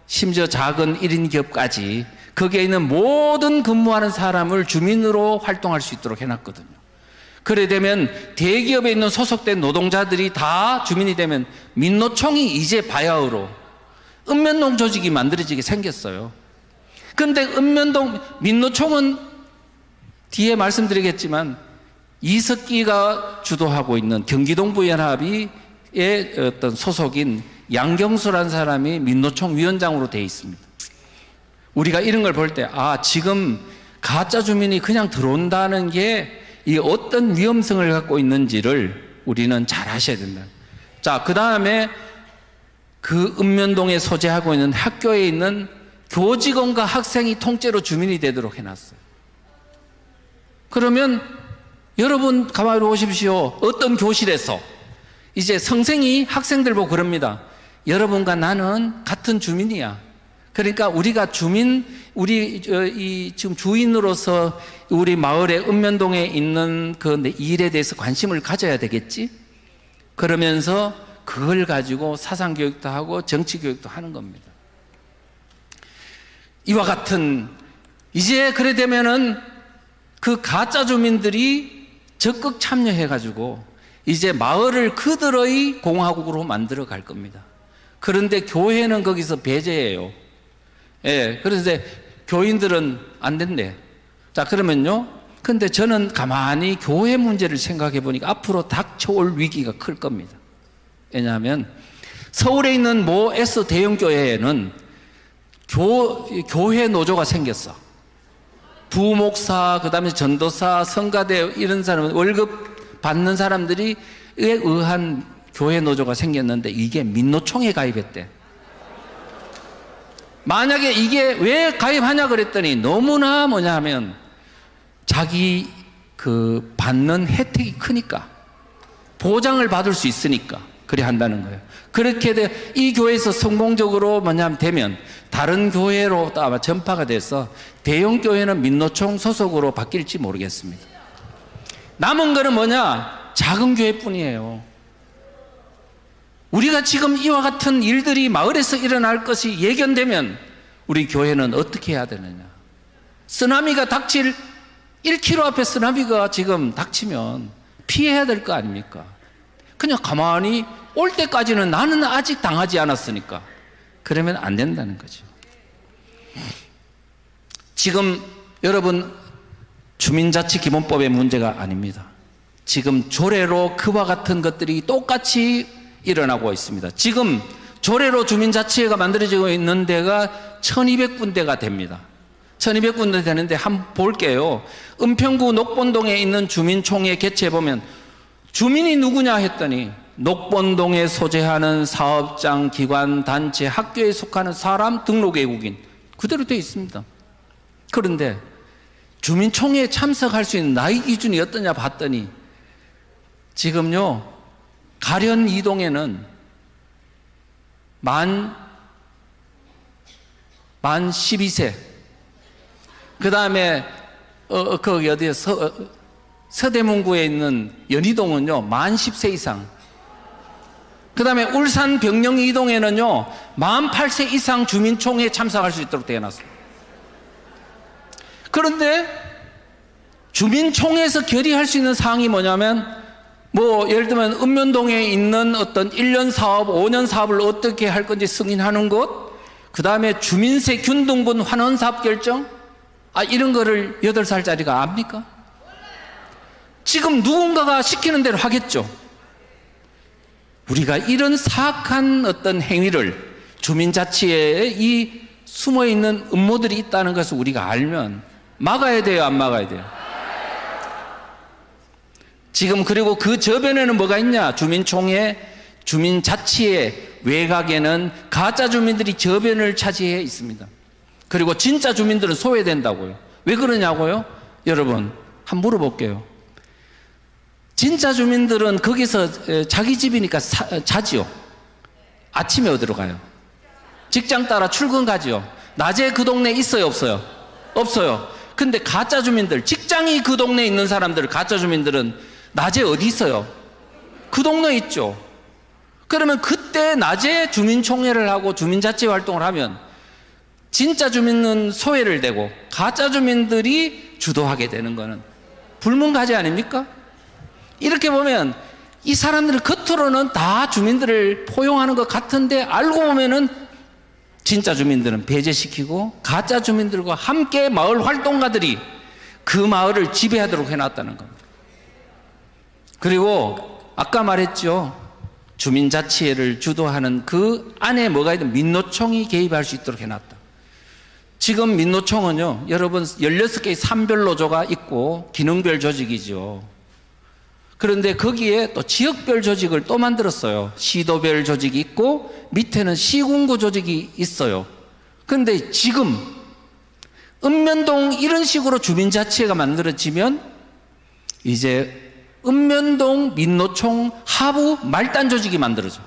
심지어 작은 1인 기업까지 거기에 있는 모든 근무하는 사람을 주민으로 활동할 수 있도록 해놨거든요. 그래 되면 대기업에 있는 소속된 노동자들이 다 주민이 되면 민노총이 이제 바야흐로 읍면동 조직이 만들어지게 생겼어요. 그런데 읍면동 민노총은 뒤에 말씀드리겠지만 이석기가 주도하고 있는 경기동부연합의 어떤 소속인 양경수라는 사람이 민노총 위원장으로 되어 있습니다. 우리가 이런 걸 볼 때, 아, 지금 가짜 주민이 그냥 들어온다는 게 이 어떤 위험성을 갖고 있는지를 우리는 잘 아셔야 된다. 자, 그 다음에 그 읍면동에 소재하고 있는 학교에 있는 교직원과 학생이 통째로 주민이 되도록 해놨어요. 그러면 여러분 가만히 보십시오. 어떤 교실에서 이제 선생이 학생들 보고 그럽니다. 여러분과 나는 같은 주민이야. 그러니까 우리가 주민, 이 지금 주인으로서 우리 마을의 읍면동에 있는 그 일에 대해서 관심을 가져야 되겠지? 그러면서 그걸 가지고 사상교육도 하고 정치교육도 하는 겁니다. 이와 같은, 이제 그래 되면은 그 가짜 주민들이 적극 참여해가지고 이제 마을을 그들의 공화국으로 만들어 갈 겁니다. 그런데 교회는 거기서 배제해요. 예, 그래서 이제 교인들은 안 된대. 자, 그러면요. 근데 저는 가만히 교회 문제를 생각해 보니까 앞으로 닥쳐올 위기가 클 겁니다. 왜냐하면 서울에 있는 모 S 대형 교회에는 교회 노조가 생겼어. 부목사, 그 다음에 전도사, 성가대 이런 사람, 월급 받는 사람들이 의한 교회 노조가 생겼는데 이게 민노총에 가입했대. 만약에 이게 왜 가입하냐 그랬더니 너무나 뭐냐 하면 자기 그 받는 혜택이 크니까, 보장을 받을 수 있으니까 그래 한다는 거예요. 그렇게 이 교회에서 성공적으로 뭐냐면 되면 다른 교회로 또 아마 전파가 돼서 대형 교회는 민노총 소속으로 바뀔지 모르겠습니다. 남은 거는 뭐냐? 작은 교회뿐이에요. 우리가 지금 이와 같은 일들이 마을에서 일어날 것이 예견되면 우리 교회는 어떻게 해야 되느냐? 쓰나미가 닥칠 1km 앞에 쓰나미가 지금 닥치면 피해야 될 거 아닙니까? 그냥 가만히 올 때까지는 나는 아직 당하지 않았으니까 그러면 안 된다는 거죠. 지금 여러분 주민자치기본법의 문제가 아닙니다. 지금 조례로 그와 같은 것들이 똑같이 일어나고 있습니다. 지금 조례로 주민자치회가 만들어지고 있는 데가 1200군데가 됩니다. 1200군데 되는데 한번 볼게요. 은평구 녹본동에 있는 주민총회 개최해보면 주민이 누구냐 했더니 녹본동에 소재하는 사업장, 기관, 단체, 학교에 속하는 사람, 등록 외국인 그대로 되어 있습니다. 그런데 주민총회에 참석할 수 있는 나이 기준이 어떠냐 봤더니 지금요 가련 이동에는 만 12세 그 다음에 거기 어디에 서대문구에 있는 연희동은요 만 10세 이상 그 다음에 울산 병영 이동에는요 만 8세 이상 주민총회에 참석할 수 있도록 되어 놨습니다. 그런데 주민총회에서 결의할 수 있는 사항이 뭐냐면 뭐 예를 들면 읍면동에 있는 어떤 1년 사업, 5년 사업을 어떻게 할 건지 승인하는 것, 그 다음에 주민세 균등분 환원 사업 결정, 이런 거를 8살짜리가 압니까? 지금 누군가가 시키는 대로 하겠죠. 우리가 이런 사악한 어떤 행위를 주민자치에 이 숨어있는 음모들이 있다는 것을 우리가 알면 막아야 돼요, 안 막아야 돼요? 지금 그리고 그 저변에는 뭐가 있냐? 주민총회, 주민자치의 외곽에는 가짜 주민들이 저변을 차지해 있습니다. 그리고 진짜 주민들은 소외된다고요. 왜 그러냐고요? 여러분 한번 물어볼게요. 진짜 주민들은 거기서 자기 집이니까 자지요. 아침에 어디로 가요? 직장 따라 출근 가지요. 낮에 그 동네에 있어요, 없어요? 없어요. 근데 가짜 주민들, 직장이 그 동네에 있는 사람들, 가짜 주민들은 낮에 어디 있어요? 그 동네에 있죠. 그러면 그때 낮에 주민총회를 하고 주민자치 활동을 하면 진짜 주민은 소외를 되고 가짜 주민들이 주도하게 되는 거는 불문가지 아닙니까? 이렇게 보면 이 사람들은 겉으로는 다 주민들을 포용하는 것 같은데 알고 보면은 진짜 주민들은 배제시키고 가짜 주민들과 함께 마을 활동가들이 그 마을을 지배하도록 해놨다는 겁니다. 그리고 아까 말했죠. 주민자치회를 주도하는 그 안에 뭐가 있든 민노총이 개입할 수 있도록 해놨다. 지금 민노총은요, 여러분 16개의 산별노조가 있고 기능별 조직이죠. 그런데 거기에 또 지역별 조직을 또 만들었어요. 시도별 조직이 있고 밑에는 시군구 조직이 있어요. 그런데 지금 읍면동 이런 식으로 주민자치회가 만들어지면 이제 읍면동 민노총 하부 말단 조직이 만들어져.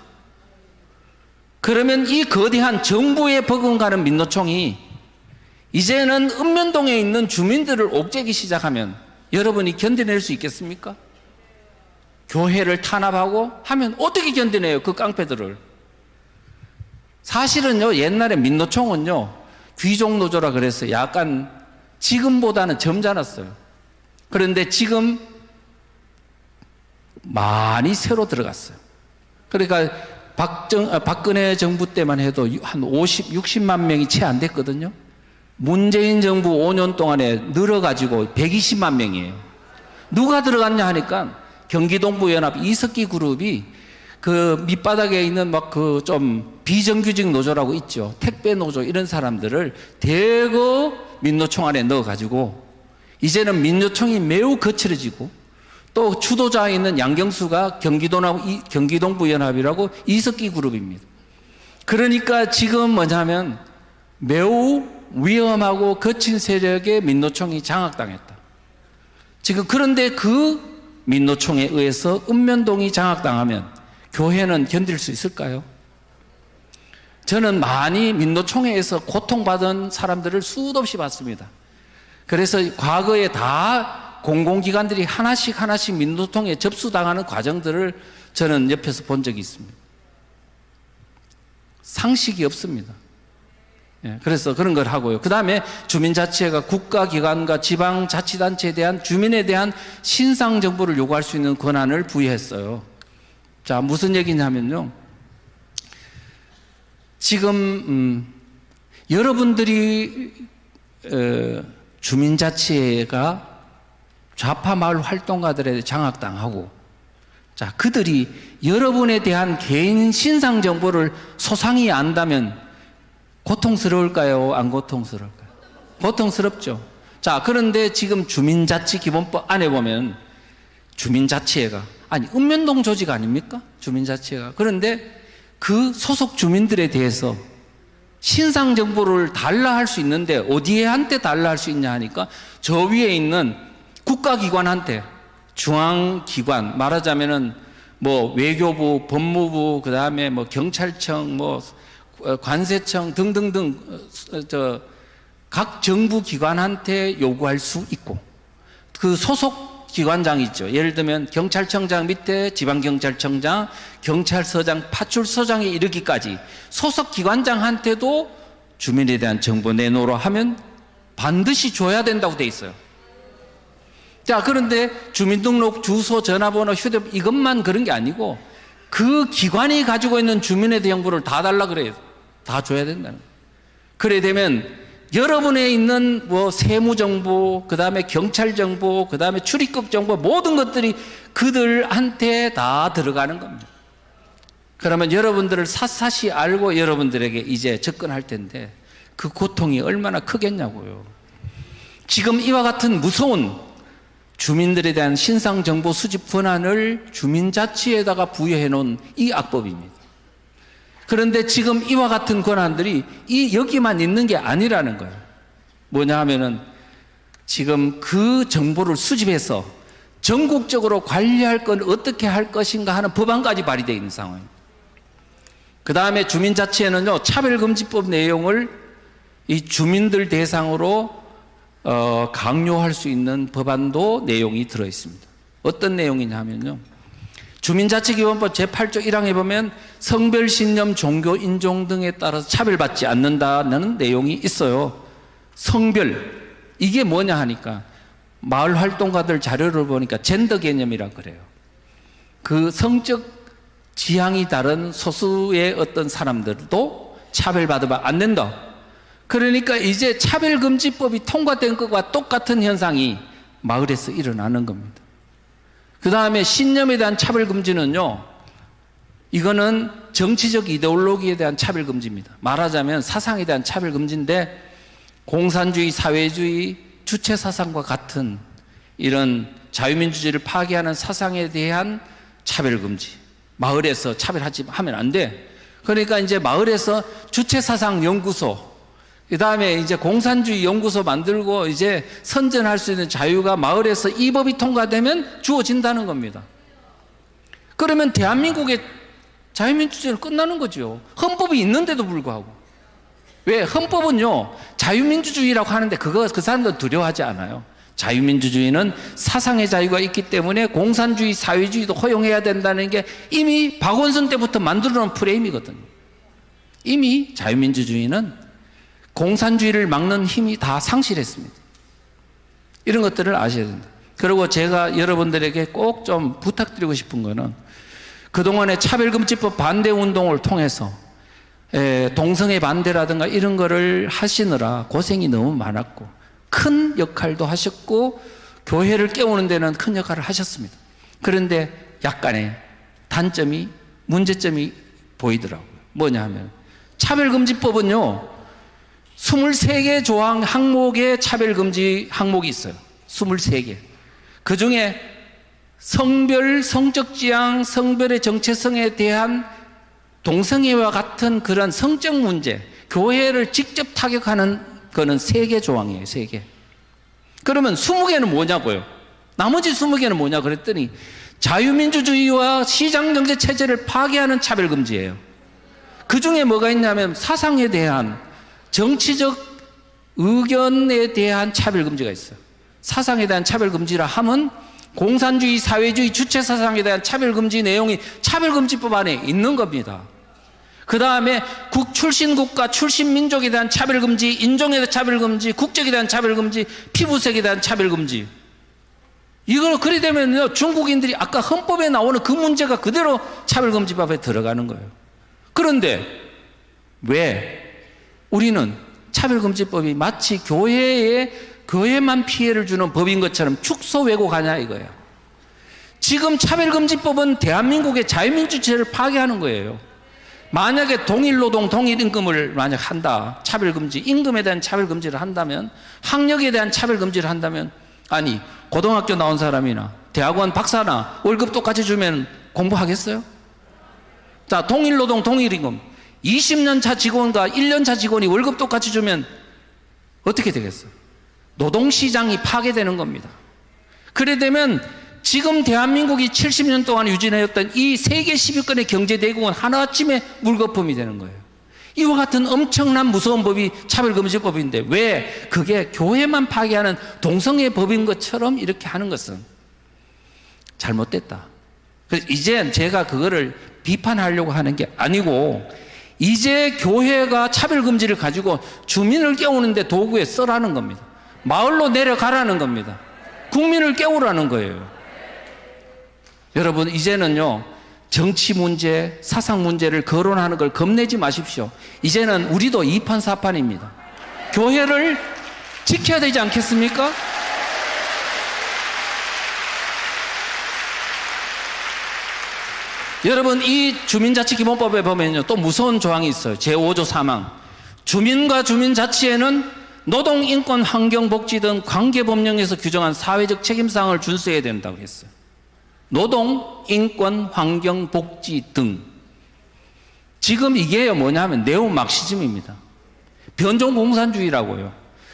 그러면 이 거대한 정부에 버금가는 민노총이 이제는 읍면동에 있는 주민들을 옥죄기 시작하면 여러분이 견뎌낼 수 있겠습니까? 교회를 탄압하고 하면 어떻게 견디네요, 그 깡패들을. 사실은요, 옛날에 민노총은요, 귀족노조라 그랬어요. 약간 지금보다는 점잖았어요. 그런데 지금 많이 새로 들어갔어요. 그러니까 박근혜 정부 때만 해도 한 60만 명이 채 안 됐거든요. 문재인 정부 5년 동안에 늘어가지고 120만 명이에요. 누가 들어갔냐 하니까 경기동부연합 이석기 그룹이 그 밑바닥에 있는 막 그 좀 비정규직 노조라고 있죠. 택배 노조 이런 사람들을 대거 민노총 안에 넣어가지고 이제는 민노총이 매우 거칠어지고 또 주도자에 있는 양경수가 경기동부연합이라고 이석기 그룹입니다. 그러니까 지금 뭐냐면 매우 위험하고 거친 세력의 민노총이 장악당했다. 지금 그런데 그 민노총에 의해서 읍면동이 장악당하면 교회는 견딜 수 있을까요? 저는 많이 민노총회에서 고통받은 사람들을 수도 없이 봤습니다. 그래서 과거에 다 공공기관들이 하나씩 민노총에 접수당하는 과정들을 저는 옆에서 본 적이 있습니다. 상식이 없습니다. 예, 그래서 그런 걸 하고요. 그 다음에 주민자치회가 국가기관과 지방자치단체에 대한 주민에 대한 신상 정보를 요구할 수 있는 권한을 부여했어요. 자, 무슨 얘기냐면요. 지금 여러분들이 주민자치회가 좌파 마을 활동가들에 장악당하고, 자, 그들이 여러분에 대한 개인 신상 정보를 소상히 안다면 고통스러울까요? 안 고통스러울까요? 고통스럽죠. 자, 그런데 지금 주민자치기본법 안에 보면 주민자치회가, 아니, 읍면동 조직 아닙니까? 주민자치회가. 그런데 그 소속 주민들에 대해서 신상 정보를 달라 할 수 있는데 어디에 한테 달라 할 수 있냐 하니까 저 위에 있는 국가기관한테, 중앙기관, 말하자면은 뭐 외교부, 법무부, 그 다음에 뭐 경찰청, 뭐 관세청 등등등 각 정부 기관한테 요구할 수 있고, 그 소속 기관장 있죠. 예를 들면 경찰청장 밑에 지방경찰청장, 경찰서장, 파출소장에 이르기까지 소속 기관장한테도 주민에 대한 정보 내놓으라 하면 반드시 줘야 된다고 돼 있어요. 자, 그런데 주민등록, 주소, 전화번호, 휴대폰 이것만 그런 게 아니고 그 기관이 가지고 있는 주민에 대한 정보를 다 달라 그래요. 다 줘야 된다는 거예요. 그래 되면 여러분에 있는 뭐 세무정보, 그 다음에 경찰정보, 그 다음에 출입국 정보, 모든 것들이 그들한테 다 들어가는 겁니다. 그러면 여러분들을 샅샅이 알고 여러분들에게 이제 접근할 텐데 그 고통이 얼마나 크겠냐고요. 지금 이와 같은 무서운 주민들에 대한 신상정보 수집 권한을 주민자치에다가 부여해 놓은 이 악법입니다. 그런데 지금 이와 같은 권한들이 여기만 있는 게 아니라는 거예요. 뭐냐 하면은 지금 그 정보를 수집해서 전국적으로 관리할 건 어떻게 할 것인가 하는 법안까지 발의되어 있는 상황입니다. 그 다음에 주민자치에는요, 차별금지법 내용을 이 주민들 대상으로 강요할 수 있는 법안도 내용이 들어 있습니다. 어떤 내용이냐 하면요, 주민자치기본법 제8조 1항에 보면 성별, 신념, 종교, 인종 등에 따라서 차별받지 않는다는 내용이 있어요. 성별, 이게 뭐냐 하니까 마을 활동가들 자료를 보니까 젠더 개념이라 그래요. 그 성적 지향이 다른 소수의 어떤 사람들도 차별받으면 안 된다. 그러니까 이제 차별금지법이 통과된 것과 똑같은 현상이 마을에서 일어나는 겁니다. 그 다음에 신념에 대한 차별금지는요, 이거는 정치적 이데올로기에 대한 차별금지입니다. 말하자면 사상에 대한 차별금지인데 공산주의, 사회주의, 주체사상과 같은 이런 자유민주주의를 파괴하는 사상에 대한 차별금지. 마을에서 차별하지 하면 안 돼. 그러니까 이제 마을에서 주체사상연구소, 그 다음에 이제 공산주의 연구소 만들고 이제 선전할 수 있는 자유가 마을에서 이 법이 통과되면 주어진다는 겁니다. 그러면 대한민국의 자유민주주의는 끝나는 거죠. 헌법이 있는데도 불구하고. 왜? 헌법은요, 자유민주주의라고 하는데 그 사람들 두려워하지 않아요. 자유민주주의는 사상의 자유가 있기 때문에 공산주의, 사회주의도 허용해야 된다는 게 이미 박원순 때부터 만들어 놓은 프레임이거든요. 이미 자유민주주의는 공산주의를 막는 힘이 다 상실했습니다. 이런 것들을 아셔야 된다. 그리고 제가 여러분들에게 꼭 좀 부탁드리고 싶은 거는 그동안의 차별금지법 반대 운동을 통해서 동성애 반대라든가 이런 거를 하시느라 고생이 너무 많았고 큰 역할도 하셨고 교회를 깨우는 데는 큰 역할을 하셨습니다. 그런데 약간의 단점이, 문제점이 보이더라고요. 뭐냐 하면 차별금지법은요, 23개 조항 항목의 차별금지 항목이 있어요. 23개. 그 중에 성별, 성적 지향, 성별의 정체성에 대한 동성애와 같은 그런 성적 문제, 교회를 직접 타격하는 거는 3개 조항이에요. 3개. 그러면 20개는 뭐냐고요? 나머지 20개는 뭐냐 그랬더니 자유민주주의와 시장경제 체제를 파괴하는 차별금지예요. 그 중에 뭐가 있냐면 사상에 대한, 정치적 의견에 대한 차별금지가 있어요. 사상에 대한 차별금지라 하면 공산주의, 사회주의, 주체사상에 대한 차별금지 내용이 차별금지법 안에 있는 겁니다. 그 다음에 출신국가, 출신민족에 대한 차별금지, 인종에 대한 차별금지, 국적에 대한 차별금지, 피부색에 대한 차별금지. 이걸 그리 되면요, 중국인들이 아까 헌법에 나오는 그 문제가 그대로 차별금지법에 들어가는 거예요. 그런데 왜 우리는 차별금지법이 마치 교회만 피해를 주는 법인 것처럼 축소 왜곡하냐 이거예요. 지금 차별금지법은 대한민국의 자유민주체를 파괴하는 거예요. 만약에 동일노동, 동일임금을 만약 한다, 차별금지, 임금에 대한 차별금지를 한다면, 학력에 대한 차별금지를 한다면, 아니 고등학교 나온 사람이나 대학원 박사나 월급 똑같이 주면 공부하겠어요? 자, 동일노동, 동일임금, 20년 차 직원과 1년 차 직원이 월급 똑같이 주면 어떻게 되겠어요? 노동시장이 파괴되는 겁니다. 그래 되면 지금 대한민국이 70년 동안 유지해왔던 이 세계 10위권의 경제대국은 하나쯤에 물거품이 되는 거예요. 이와 같은 엄청난 무서운 법이 차별금지법인데 왜 그게 교회만 파괴하는 동성애 법인 것처럼 이렇게 하는 것은 잘못됐다. 그래서 이제 제가 그거를 비판하려고 하는 게 아니고, 이제 교회가 차별금지를 가지고 주민을 깨우는데 도구에 써라는 겁니다. 마을로 내려가라는 겁니다. 국민을 깨우라는 거예요. 여러분, 이제는요, 정치 문제, 사상 문제를 거론하는 걸 겁내지 마십시오. 이제는 우리도 2판 4판입니다. 교회를 지켜야 되지 않겠습니까? 여러분, 이 주민자치기본법에 보면요, 또 무서운 조항이 있어요. 제5조 3항. 주민과 주민자치에는 노동, 인권, 환경, 복지 등 관계법령에서 규정한 사회적 책임사항을 준수해야 된다고 했어요. 노동, 인권, 환경, 복지 등. 지금 이게 뭐냐면 네오막시즘입니다. 변종공산주의라고요.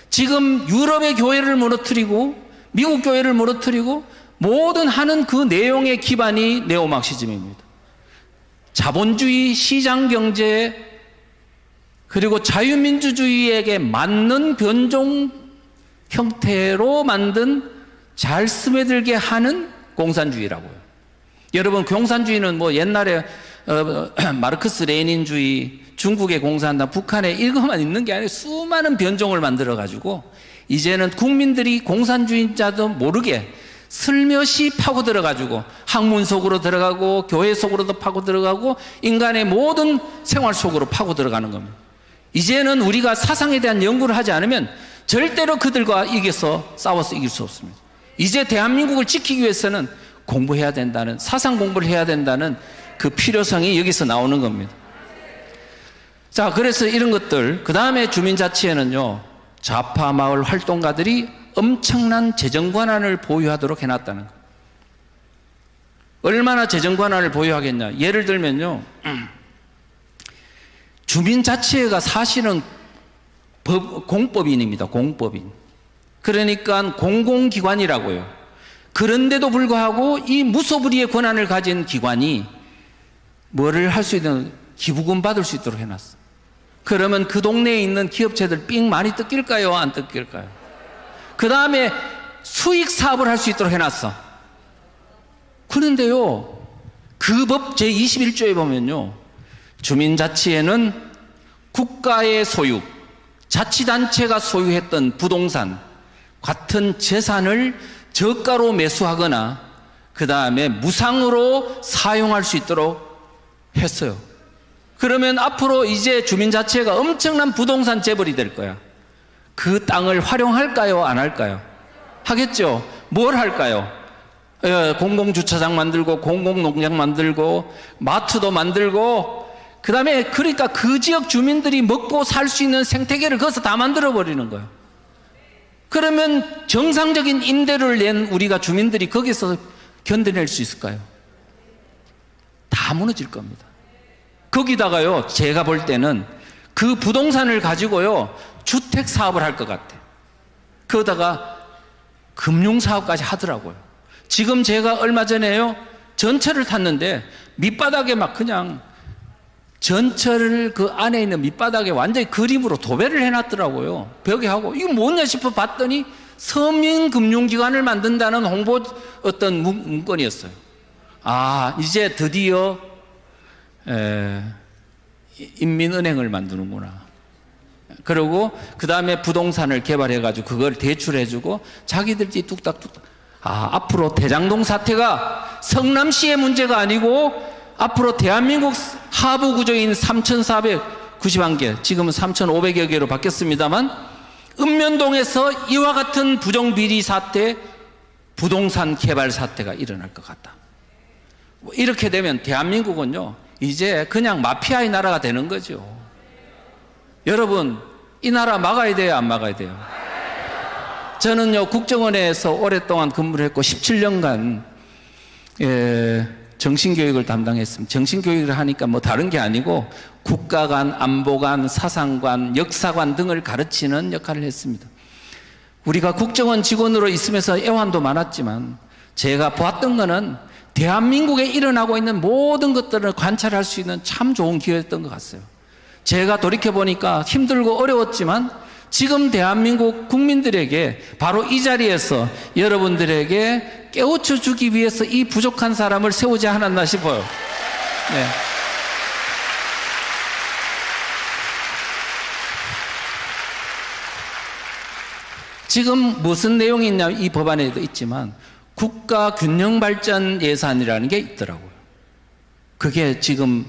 지금 유럽의 교회를 무너뜨리고 미국 교회를 무너뜨리고 모든 하는 그 내용의 기반이 네오막시즘입니다. 자본주의, 시장경제, 그리고 자유민주주의에게 맞는 변종 형태로 만든 잘 스며들게 하는 공산주의라고요. 여러분, 공산주의는 뭐 옛날에 마르크스 레닌주의, 중국의 공산당, 북한에 이것만 있는 게 아니라 수많은 변종을 만들어 가지고 이제는 국민들이 공산주의자도 모르게 슬며시 파고 들어가지고 학문 속으로 들어가고 교회 속으로도 파고 들어가고 인간의 모든 생활 속으로 파고 들어가는 겁니다. 이제는 우리가 사상에 대한 연구를 하지 않으면 절대로 그들과 싸워서 이길 수 없습니다. 이제 대한민국을 지키기 위해서는 공부해야 된다는, 사상 공부를 해야 된다는 그 필요성이 여기서 나오는 겁니다. 자, 그래서 이런 것들, 그 다음에 주민자치에는요, 좌파 마을 활동가들이 엄청난 재정 권한을 보유하도록 해놨다는 거예요. 얼마나 재정 권한을 보유하겠냐. 예를 들면요, 주민자치회가 사실은 공법인입니다. 공법인. 그러니까 공공기관이라고요. 그런데도 불구하고 이 무소불위의 권한을 가진 기관이 뭐를 할 수 있는, 기부금 받을 수 있도록 해놨어. 그러면 그 동네에 있는 기업체들 삥 많이 뜯길까요? 안 뜯길까요? 그 다음에 수익 사업을 할 수 있도록 해놨어. 그런데요, 그 법 제21조에 보면요, 주민자치에는 국가의 소유, 자치단체가 소유했던 부동산 같은 재산을 저가로 매수하거나 그 다음에 무상으로 사용할 수 있도록 했어요. 그러면 앞으로 이제 주민자치회가 엄청난 부동산 재벌이 될 거야. 그 땅을 활용할까요? 안 할까요? 하겠죠. 뭘 할까요? 공공주차장 만들고 공공농장 만들고 마트도 만들고, 그 다음에 그러니까 그 지역 주민들이 먹고 살 수 있는 생태계를 거기서 다 만들어 버리는 거예요. 그러면 정상적인 임대료를 낸 우리가 주민들이 거기서 견뎌낼 수 있을까요? 다 무너질 겁니다. 거기다가요, 제가 볼 때는 그 부동산을 가지고요, 주택 사업을 할 것 같아. 거기다가 금융사업까지 하더라고요. 지금 제가 얼마 전에요, 전철을 탔는데 밑바닥에 막 그냥 전철 그 안에 있는 밑바닥에 완전히 그림으로 도배를 해놨더라고요. 벽에 하고. 이거 뭐냐 싶어 봤더니 서민금융기관을 만든다는 홍보 어떤 문건이었어요. 아, 이제 드디어 인민은행을 만드는구나. 그리고 그 다음에 부동산을 개발해가지고 그걸 대출해주고 자기들끼리 뚝딱뚝딱. 앞으로 대장동 사태가 성남시의 문제가 아니고 앞으로 대한민국 하부 구조인 3,491개, 지금은 3,500여 개로 바뀌었습니다만, 읍면동에서 이와 같은 부정비리 사태, 부동산 개발 사태가 일어날 것 같다. 이렇게 되면 대한민국은요, 이제 그냥 마피아의 나라가 되는 거죠. 여러분, 이 나라 막아야 돼요, 안 막아야 돼요? 저는요, 국정원에서 오랫동안 근무를 했고 17년간 정신교육을 담당했습니다. 정신교육을 하니까 뭐 다른 게 아니고 국가관, 안보관, 사상관, 역사관 등을 가르치는 역할을 했습니다. 우리가 국정원 직원으로 있으면서 애환도 많았지만 제가 보았던 거는 대한민국에 일어나고 있는 모든 것들을 관찰할 수 있는 참 좋은 기회였던 것 같아요. 제가 돌이켜보니까 힘들고 어려웠지만 지금 대한민국 국민들에게 바로 이 자리에서 여러분들에게 깨우쳐 주기 위해서 이 부족한 사람을 세우지 않았나 싶어요. 네. 지금 무슨 내용이 있냐, 이 법안에도 있지만 국가균형발전 예산이라는 게 있더라고요. 그게 지금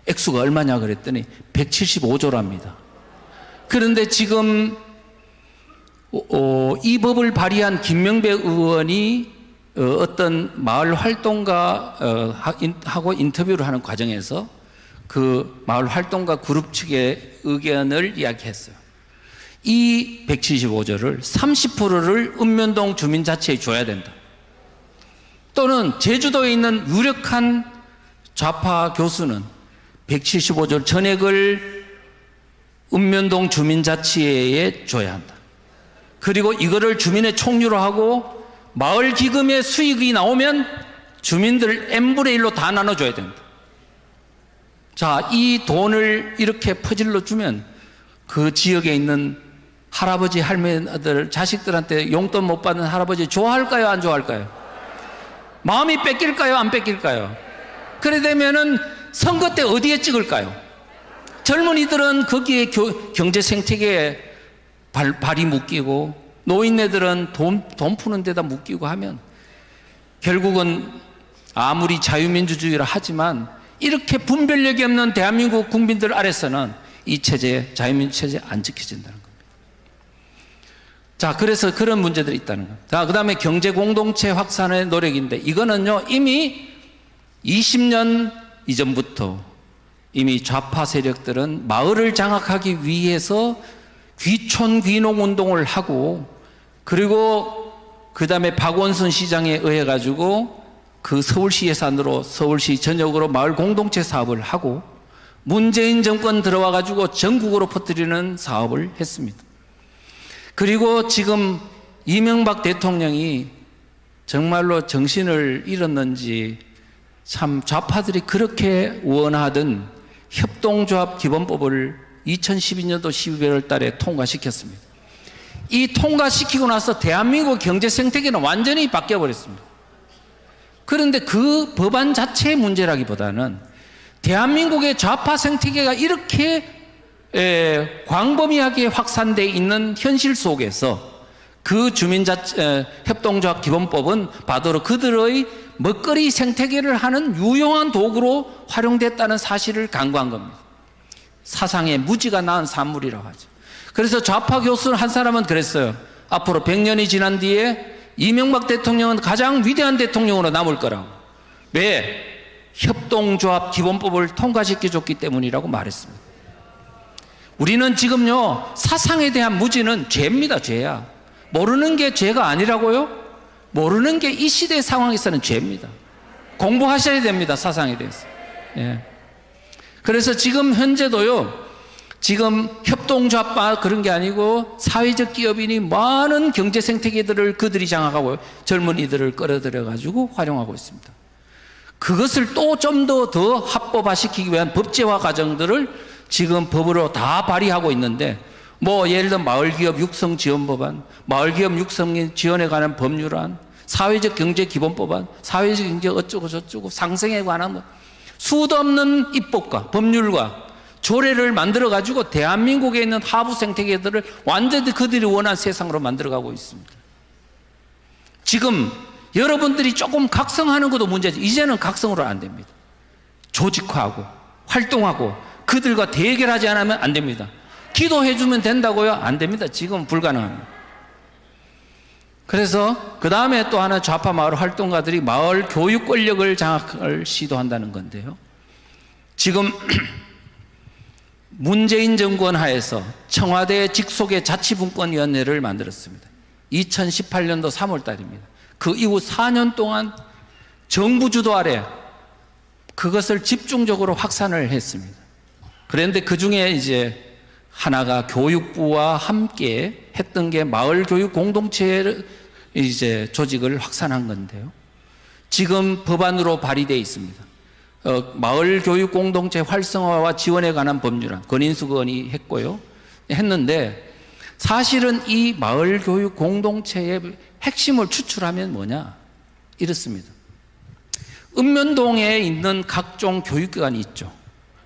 액수가 얼마냐 그랬더니 175조랍니다. 그런데 지금 이 법을 발의한 김명배 의원이 어떤 마을 활동가 하고 인터뷰를 하는 과정에서 그 마을 활동가 그룹 측의 의견을 이야기했어요. 이 175조를 30%를 읍면동 주민자치에 줘야 된다. 또는 제주도에 있는 유력한 좌파 교수는 175조 전액을 읍면동 주민자치회에 줘야 한다. 그리고 이거를 주민의 총유로 하고 마을 기금의 수익이 나오면 주민들 n분의 1로 다 나눠줘야 된다. 자, 이 돈을 이렇게 퍼질러 주면 그 지역에 있는 할아버지, 할머니들, 자식들한테 용돈 못 받는 할아버지 좋아할까요, 안 좋아할까요? 마음이 뺏길까요, 안 뺏길까요? 그래 되면은 선거 때 어디에 찍을까요? 젊은이들은 거기에 경제 생태계에 발이 묶이고 노인네들은 돈 푸는 데다 묶이고 하면 결국은 아무리 자유민주주의라 하지만 이렇게 분별력이 없는 대한민국 국민들 아래서는 이 체제, 자유민주 체제 안 지켜진다는 겁니다. 자, 그래서 그런 문제들이 있다는 겁니다. 자, 그 다음에 경제 공동체 확산의 노력인데 이거는요, 이미 20년 이전부터 이미 좌파 세력들은 마을을 장악하기 위해서 귀촌 귀농 운동을 하고, 그리고 그 다음에 박원순 시장에 의해 가지고 그 서울시 예산으로 서울시 전역으로 마을 공동체 사업을 하고 문재인 정권 들어와 가지고 전국으로 퍼뜨리는 사업을 했습니다. 그리고 지금 이명박 대통령이 정말로 정신을 잃었는지 참 좌파들이 그렇게 원하던 협동조합 기본법을 2012년도 12월 달에 통과시켰습니다. 이 통과시키고 나서 대한민국 경제 생태계는 완전히 바뀌어 버렸습니다. 그런데 그 법안 자체의 문제라기보다는 대한민국의 좌파 생태계가 이렇게 광범위하게 확산되어 있는 현실 속에서 그 협동조합 기본법은 바로 그들의 먹거리 생태계를 하는 유용한 도구로 활용됐다는 사실을 간과한 겁니다. 사상의 무지가 낳은 산물이라고 하죠. 그래서 좌파 교수 한 사람은 그랬어요. 앞으로 100년이 지난 뒤에 이명박 대통령은 가장 위대한 대통령으로 남을 거라고. 왜? 협동조합 기본법을 통과시켜줬기 때문이라고 말했습니다. 우리는 지금요, 사상에 대한 무지는 죄입니다. 죄야. 모르는 게 죄가 아니라고요? 모르는 게 이 시대 상황에서는 죄입니다. 공부하셔야 됩니다. 사상에 대해서. 예. 그래서 지금 현재도요, 지금 협동조합과 그런 게 아니고 사회적 기업인이 많은 경제 생태계들을 그들이 장악하고 젊은이들을 끌어들여 가지고 활용하고 있습니다. 그것을 또 좀 더 합법화시키기 위한 법제화 과정들을 지금 법으로 다 발의하고 있는데, 뭐 예를 들어 마을기업 육성 지원 법안, 마을기업 육성 지원에 관한 법률안, 사회적 경제 기본법안, 사회적 경제 어쩌고 저쩌고 상생에 관한 수도 없는 입법과 법률과 조례를 만들어가지고 대한민국에 있는 하부 생태계들을 완전히 그들이 원한 세상으로 만들어가고 있습니다. 지금 여러분들이 조금 각성하는 것도 문제지. 이제는 각성으로 안 됩니다. 조직화하고 활동하고 그들과 대결하지 않으면 안 됩니다. 기도해주면 된다고요? 안 됩니다. 지금 불가능합니다. 그래서 그 다음에 또 하나 좌파 마을 활동가들이 마을 교육 권력을 장악을 시도한다는 건데요. 지금 문재인 정권 하에서 청와대 직속의 자치분권위원회를 만들었습니다. 2018년도 3월 달입니다. 그 이후 4년 동안 정부 주도 아래 그것을 집중적으로 확산을 했습니다. 그런데 그 중에 이제 하나가 교육부와 함께 했던 게 마을 교육 공동체 이제 조직을 확산한 건데요. 지금 법안으로 발의되어 있습니다. 마을 교육 공동체 활성화와 지원에 관한 법률안 권인숙 의원이 했는데 사실은 이 마을 교육 공동체의 핵심을 추출하면 뭐냐? 이렇습니다. 읍면동에 있는 각종 교육기관이 있죠.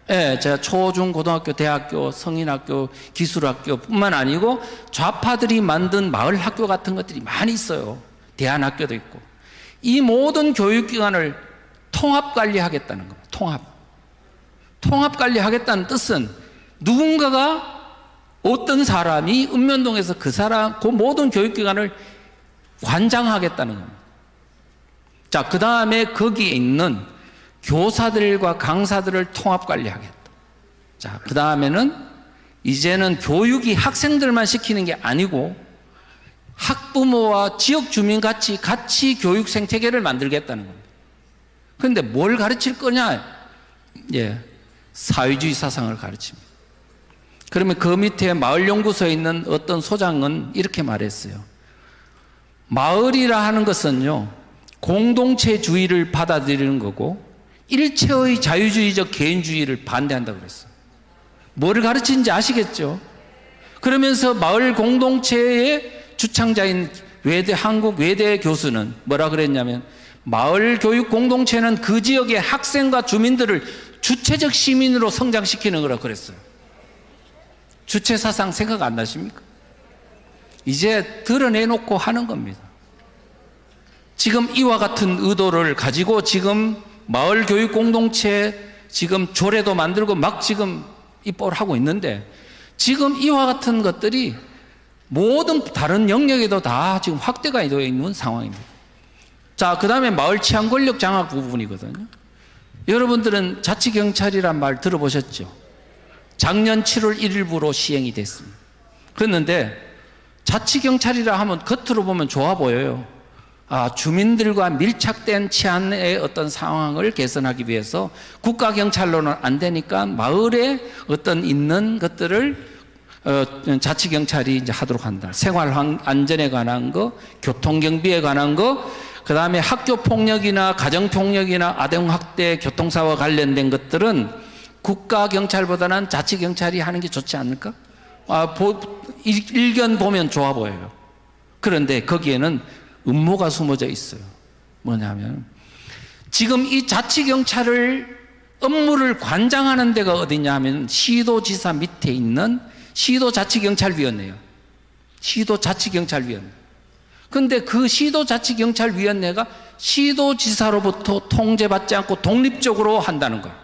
예, 제가 초, 중, 고등학교, 대학교, 성인학교, 기술학교 뿐만 아니고 좌파들이 만든 마을 학교 같은 것들이 많이 있어요. 대안학교도 있고. 이 모든 교육기관을 통합 관리하겠다는 겁니다. 통합 관리하겠다는 뜻은 누군가가 어떤 사람이 읍면동에서 그 모든 교육기관을 관장하겠다는 겁니다. 자, 그 다음에 거기에 있는 교사들과 강사들을 통합 관리하겠다. 자, 그 다음에는 이제는 교육이 학생들만 시키는 게 아니고 학부모와 지역 주민 같이 교육 생태계를 만들겠다는 겁니다. 그런데 뭘 가르칠 거냐? 예, 사회주의 사상을 가르칩니다. 그러면 그 밑에 마을연구소에 있는 어떤 소장은 이렇게 말했어요. 마을이라 하는 것은요, 공동체주의를 받아들이는 거고 일체의 자유주의적 개인주의를 반대한다고 그랬어요. 뭐를 가르치는지 아시겠죠? 그러면서 마을 공동체의 주창자인 한국 외대 교수는 뭐라 그랬냐면 마을 교육 공동체는 그 지역의 학생과 주민들을 주체적 시민으로 성장시키는 거라고 그랬어요. 주체 사상 생각 안 나십니까? 이제 드러내놓고 하는 겁니다. 지금 이와 같은 의도를 가지고 지금 마을 교육 공동체 지금 조례도 만들고 막 지금 입법을 하고 있는데 지금 이와 같은 것들이 모든 다른 영역에도 다 지금 확대가 되어 있는 상황입니다. 자, 그 다음에 마을 치안 권력 장악 부분이거든요. 여러분들은 자치경찰이란 말 들어보셨죠? 작년 7월 1일부로 시행이 됐습니다. 그랬는데 자치경찰이라 하면 겉으로 보면 좋아 보여요. 주민들과 밀착된 치안의 어떤 상황을 개선하기 위해서 국가경찰로는 안 되니까 마을에 어떤 있는 것들을 자치경찰이 이제 하도록 한다. 생활 안전에 관한 거, 교통경비에 관한 거, 그 다음에 학교폭력이나 가정폭력이나 아동학대, 교통사고와 관련된 것들은 국가경찰보다는 자치경찰이 하는 게 좋지 않을까? 일견 보면 좋아 보여요. 그런데 거기에는 음모가 숨어져 있어요. 뭐냐면 지금 이 자치경찰을 업무를 관장하는 데가 어디냐 하면 시도지사 밑에 있는 시도자치경찰위원회예요. 시도자치경찰위원회. 그런데 그 시도자치경찰위원회가 시도지사로부터 통제받지 않고 독립적으로 한다는 거예요.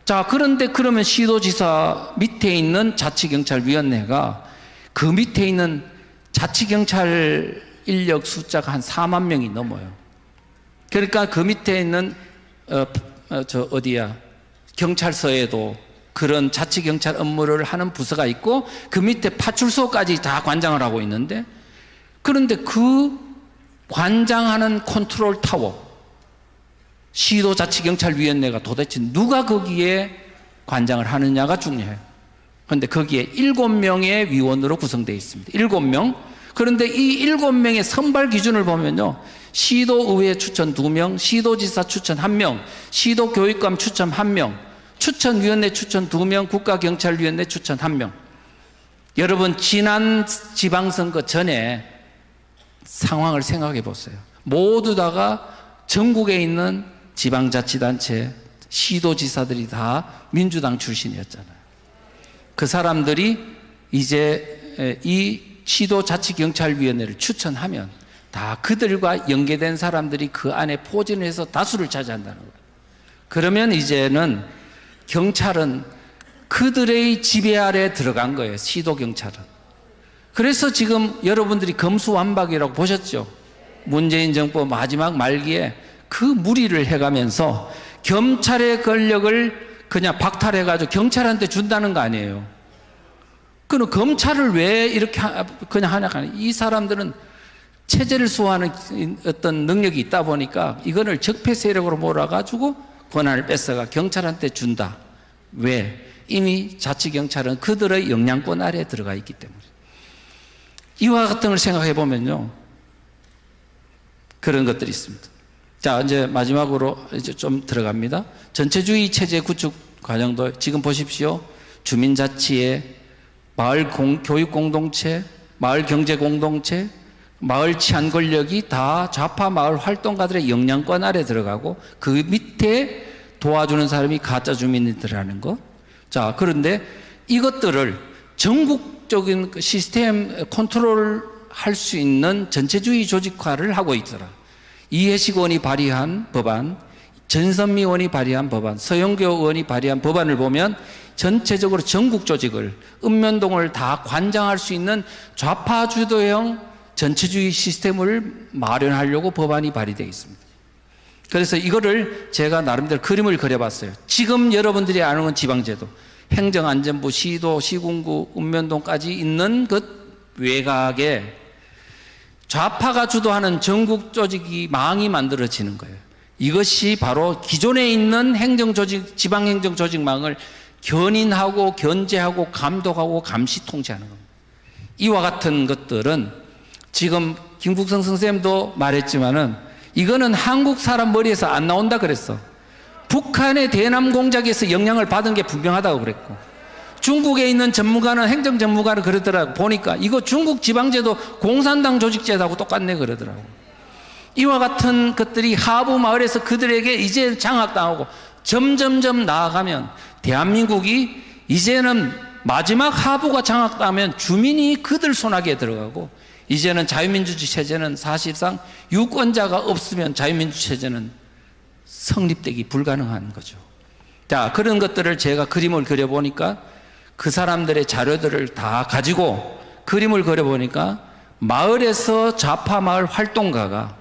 자, 그런데 그러면 시도지사 밑에 있는 자치경찰위원회가 그 밑에 있는 자치경찰 인력 숫자가 한 4만 명이 넘어요. 그러니까 그 밑에 있는 경찰서에도 그런 자치경찰 업무를 하는 부서가 있고 그 밑에 파출소까지 다 관장을 하고 있는데 그런데 그 관장하는 컨트롤 타워 시도자치경찰위원회가 도대체 누가 거기에 관장을 하느냐가 중요해요. 그런데 거기에 7명의 위원으로 구성되어 있습니다. 7명. 그런데 이 7명의 선발 기준을 보면요. 시도의회 추천 2명, 시도지사 추천 1명, 시도교육감 추천 1명, 추천위원회 추천 2명, 국가경찰위원회 추천 1명. 여러분, 지난 지방선거 전에 상황을 생각해 보세요. 모두 다가 전국에 있는 지방자치단체, 시도지사들이 다 민주당 출신이었잖아요. 그 사람들이 이제 이 시도자치경찰위원회를 추천하면 다 그들과 연계된 사람들이 그 안에 포진을 해서 다수를 차지한다는 거예요. 그러면 이제는 경찰은 그들의 지배 아래 들어간 거예요. 시도경찰은. 그래서 지금 여러분들이 검수완박이라고 보셨죠? 문재인 정부 마지막 말기에 그 무리를 해가면서 경찰의 권력을 그냥 박탈해가지고 경찰한테 준다는 거 아니에요. 그럼 검찰을 왜 이렇게 그냥 하냐? 이 사람들은 체제를 수호하는 어떤 능력이 있다 보니까 이거를 적폐 세력으로 몰아가지고 권한을 뺏어가 경찰한테 준다. 왜? 이미 자치경찰은 그들의 영향권 아래에 들어가 있기 때문에. 이와 같은 걸 생각해 보면요, 그런 것들이 있습니다. 자, 이제 마지막으로 이제 좀 들어갑니다. 전체주의 체제 구축 과정도 지금 보십시오. 주민자치의 마을 교육 공동체, 마을 경제 공동체, 마을 치안 권력이 다 좌파 마을 활동가들의 영향권 아래 들어가고 그 밑에 도와주는 사람이 가짜 주민들이라는 것. 자, 그런데 이것들을 전국적인 시스템 컨트롤 할 수 있는 전체주의 조직화를 하고 있더라. 이해식 의원이 발의한 법안, 전선미 의원이 발의한 법안, 서영교 의원이 발의한 법안을 보면 전체적으로 전국 조직을, 읍면동을 다 관장할 수 있는 좌파 주도형 전체주의 시스템을 마련하려고 법안이 발의되어 있습니다. 그래서 이거를 제가 나름대로 그림을 그려봤어요. 지금 여러분들이 아는 건 지방제도, 행정안전부, 시도, 시군구, 읍면동까지 있는 그 외곽에 좌파가 주도하는 전국 조직이 망이 만들어지는 거예요. 이것이 바로 기존에 있는 행정조직, 지방행정조직망을 견인하고 견제하고 감독하고 감시 통제하는 겁니다. 이와 같은 것들은 지금 김국성 선생님도 말했지만은 이거는 한국 사람 머리에서 안 나온다 그랬어. 북한의 대남 공작에서 영향을 받은 게 분명하다고 그랬고, 중국에 있는 전문가는, 행정 전문가는 그러더라고. 보니까 이거 중국 지방제도 공산당 조직제도하고 똑같네 그러더라고. 이와 같은 것들이 하부 마을에서 그들에게 이제 장악당하고 점점점 나아가면 대한민국이 이제는 마지막 하부가 장악당하면 주민이 그들 손아귀에 들어가고, 이제는 자유민주주의 체제는 사실상 유권자가 없으면 자유민주주의 체제는 성립되기 불가능한 거죠. 자, 그런 것들을 제가 그림을 그려보니까 그 사람들의 자료들을 다 가지고 그림을 그려보니까 마을에서 좌파 마을 활동가가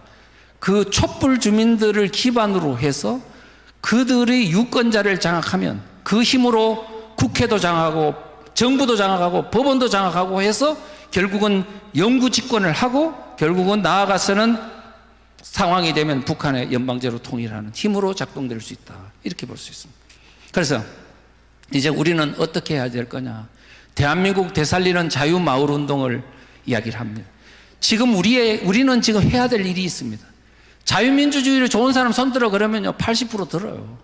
그 촛불 주민들을 기반으로 해서 그들의 유권자를 장악하면 그 힘으로 국회도 장악하고 정부도 장악하고 법원도 장악하고 해서 결국은 영구 집권을 하고 결국은 나아가서는 상황이 되면 북한의 연방제로 통일하는 힘으로 작동될 수 있다. 이렇게 볼 수 있습니다. 그래서 이제 우리는 어떻게 해야 될 거냐. 대한민국 되살리는 자유마을운동을 이야기를 합니다. 지금 우리는 지금 해야 될 일이 있습니다. 자유민주주의를 좋은 사람 손들어 그러면요 80% 들어요.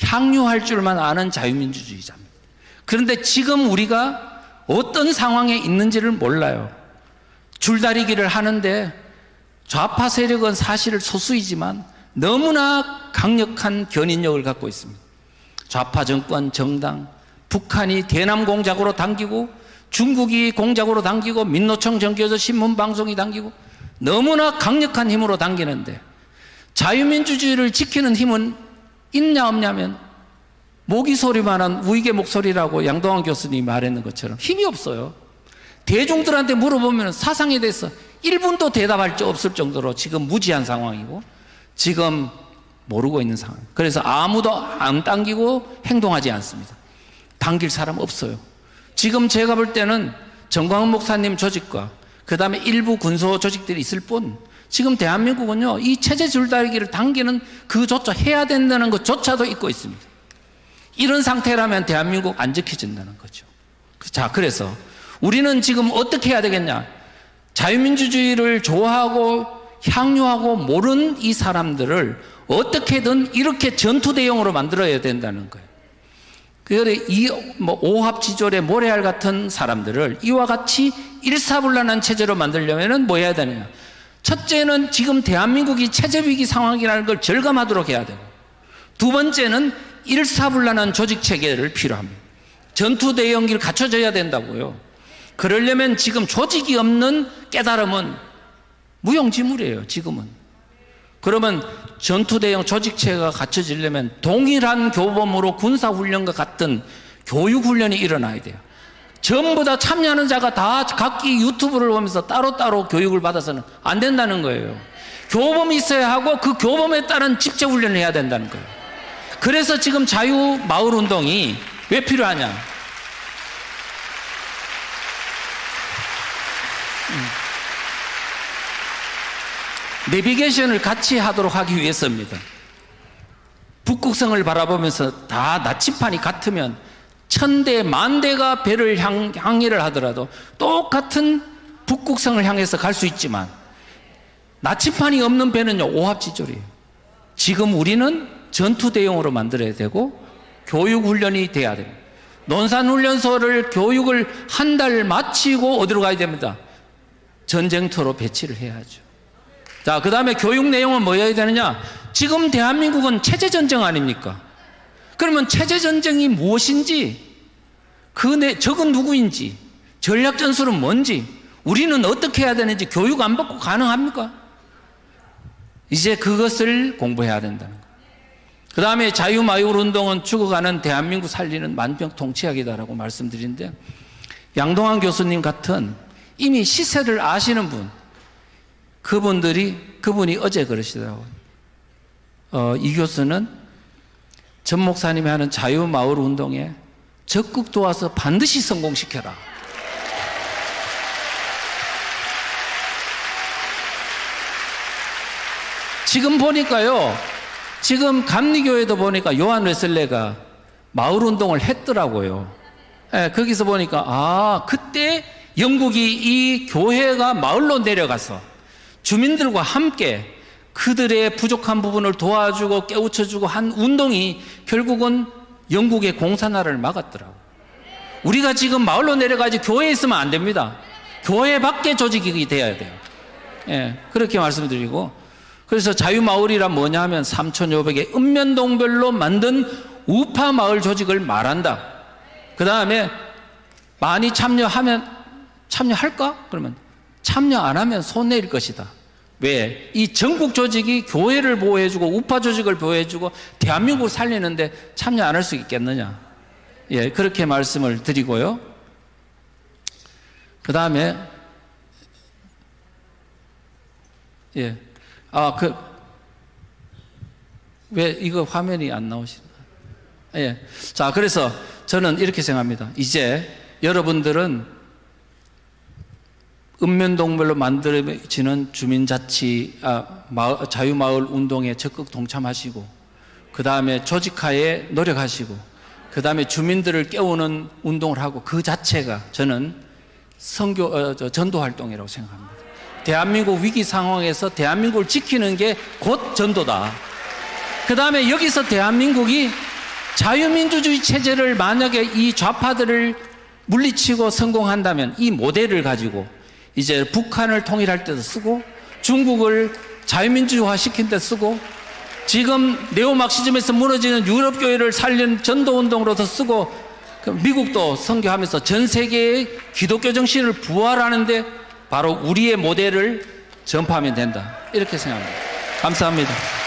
향유할 줄만 아는 자유민주주의자입니다. 그런데 지금 우리가 어떤 상황에 있는지를 몰라요. 줄다리기를 하는데 좌파 세력은 사실 소수이지만 너무나 강력한 견인력을 갖고 있습니다. 좌파 정권, 정당, 북한이 대남 공작으로 당기고 중국이 공작으로 당기고 민노총 정교조 신문방송이 당기고 너무나 강력한 힘으로 당기는데 자유민주주의를 지키는 힘은 있냐 없냐면 모기 소리만한 우익의 목소리라고 양동환 교수님이 말했는 것처럼 힘이 없어요. 대중들한테 물어보면 사상에 대해서 1분도 대답할 수 없을 정도로 지금 무지한 상황이고 지금 모르고 있는 상황. 그래서 아무도 안 당기고 행동하지 않습니다. 당길 사람 없어요. 지금 제가 볼 때는 정광훈 목사님 조직과 그 다음에 일부 군소 조직들이 있을 뿐 지금 대한민국은요 이 체제 줄다리기를 당기는 그조차 해야 된다는 것조차도 잊고 있습니다. 이런 상태라면 대한민국 안 지켜진다는 거죠. 자, 그래서 우리는 지금 어떻게 해야 되겠냐. 자유민주주의를 좋아하고 향유하고 모르는 이 사람들을 어떻게든 이렇게 전투 대용으로 만들어야 된다는 거예요. 그래서 이 오합지졸의 모래알 같은 사람들을 이와 같이 일사불란한 체제로 만들려면 뭐 해야 되느냐. 첫째는 지금 대한민국이 체제 위기 상황이라는 걸 절감하도록 해야 되고, 두 번째는 일사불란한 조직 체계를 필요합니다. 전투 대응기를 갖춰져야 된다고요. 그러려면 지금 조직이 없는 깨달음은 무용지물이에요, 지금은. 그러면 전투 대응 조직체가 갖춰지려면 동일한 교범으로 군사훈련과 같은 교육훈련이 일어나야 돼요. 전부 다 참여하는 자가 다 각기 유튜브를 보면서 따로따로 교육을 받아서는 안 된다는 거예요. 교범이 있어야 하고 그 교범에 따른 집체훈련을 해야 된다는 거예요. 그래서 지금 자유마을운동이 왜 필요하냐? 내비게이션을 같이 하도록 하기 위해서입니다. 북극성을 바라보면서 다 나침판이 같으면 1000대, 10,000대가 배를 항해를 하더라도 똑같은 북극성을 향해서 갈 수 있지만 나침판이 없는 배는요, 오합지졸이에요. 지금 우리는 전투 대용으로 만들어야 되고 교육훈련이 돼야 됩니다. 논산훈련소를 교육을 한 달 마치고 어디로 가야 됩니다? 전쟁터로 배치를 해야죠. 자, 그 다음에 교육 내용은 뭐여야 되느냐? 지금 대한민국은 체제전쟁 아닙니까? 그러면 체제전쟁이 무엇인지, 적은 누구인지, 전략전술은 뭔지, 우리는 어떻게 해야 되는지 교육 안 받고 가능합니까? 이제 그것을 공부해야 된다는 거예요. 그 다음에 자유마을운동은 죽어가는 대한민국 살리는 만병통치약이다라고 말씀드리는데, 양동환 교수님 같은 이미 시세를 아시는 분, 그분이 어제 그러시더라고요. 이 교수는 전 목사님이 하는 자유마을운동에 적극 도와서 반드시 성공시켜라. 지금 보니까요, 지금 감리교회도 보니까 요한 웨슬레가 마을운동을 했더라고요. 예, 거기서 보니까, 그때 영국이 이 교회가 마을로 내려가서 주민들과 함께 그들의 부족한 부분을 도와주고 깨우쳐주고 한 운동이 결국은 영국의 공산화를 막았더라고요. 우리가 지금 마을로 내려가지 교회에 있으면 안 됩니다. 교회 밖에 조직이 돼야 돼요. 예, 그렇게 말씀드리고, 그래서 자유마을이란 뭐냐 하면 3,500의 읍면동별로 만든 우파 마을 조직을 말한다. 그 다음에 많이 참여할까? 그러면 참여 안 하면 손 내릴 것이다. 왜? 이 전국 조직이 교회를 보호해주고 우파 조직을 보호해주고 대한민국을 살리는데 참여 안 할 수 있겠느냐? 예, 그렇게 말씀을 드리고요. 그 다음에 왜 이거 화면이 안 나오시나? 예. 자, 그래서 저는 이렇게 생각합니다. 이제 여러분들은 읍면동별로 만들어지는 자유마을 운동에 적극 동참하시고, 그 다음에 조직화에 노력하시고, 그 다음에 주민들을 깨우는 운동을 하고, 그 자체가 저는 전도활동이라고 생각합니다. 대한민국 위기 상황에서 대한민국을 지키는 게 곧 전도다. 그 다음에 여기서 대한민국이 자유민주주의 체제를 만약에 이 좌파들을 물리치고 성공한다면 이 모델을 가지고 이제 북한을 통일할 때도 쓰고, 중국을 자유민주화 시킨 때 쓰고, 지금 네오마르크시즘에서 무너지는 유럽 교회를 살린 전도운동으로도 쓰고, 미국도 선교하면서 전 세계의 기독교 정신을 부활하는데 바로 우리의 모델을 전파하면 된다. 이렇게 생각합니다. 감사합니다.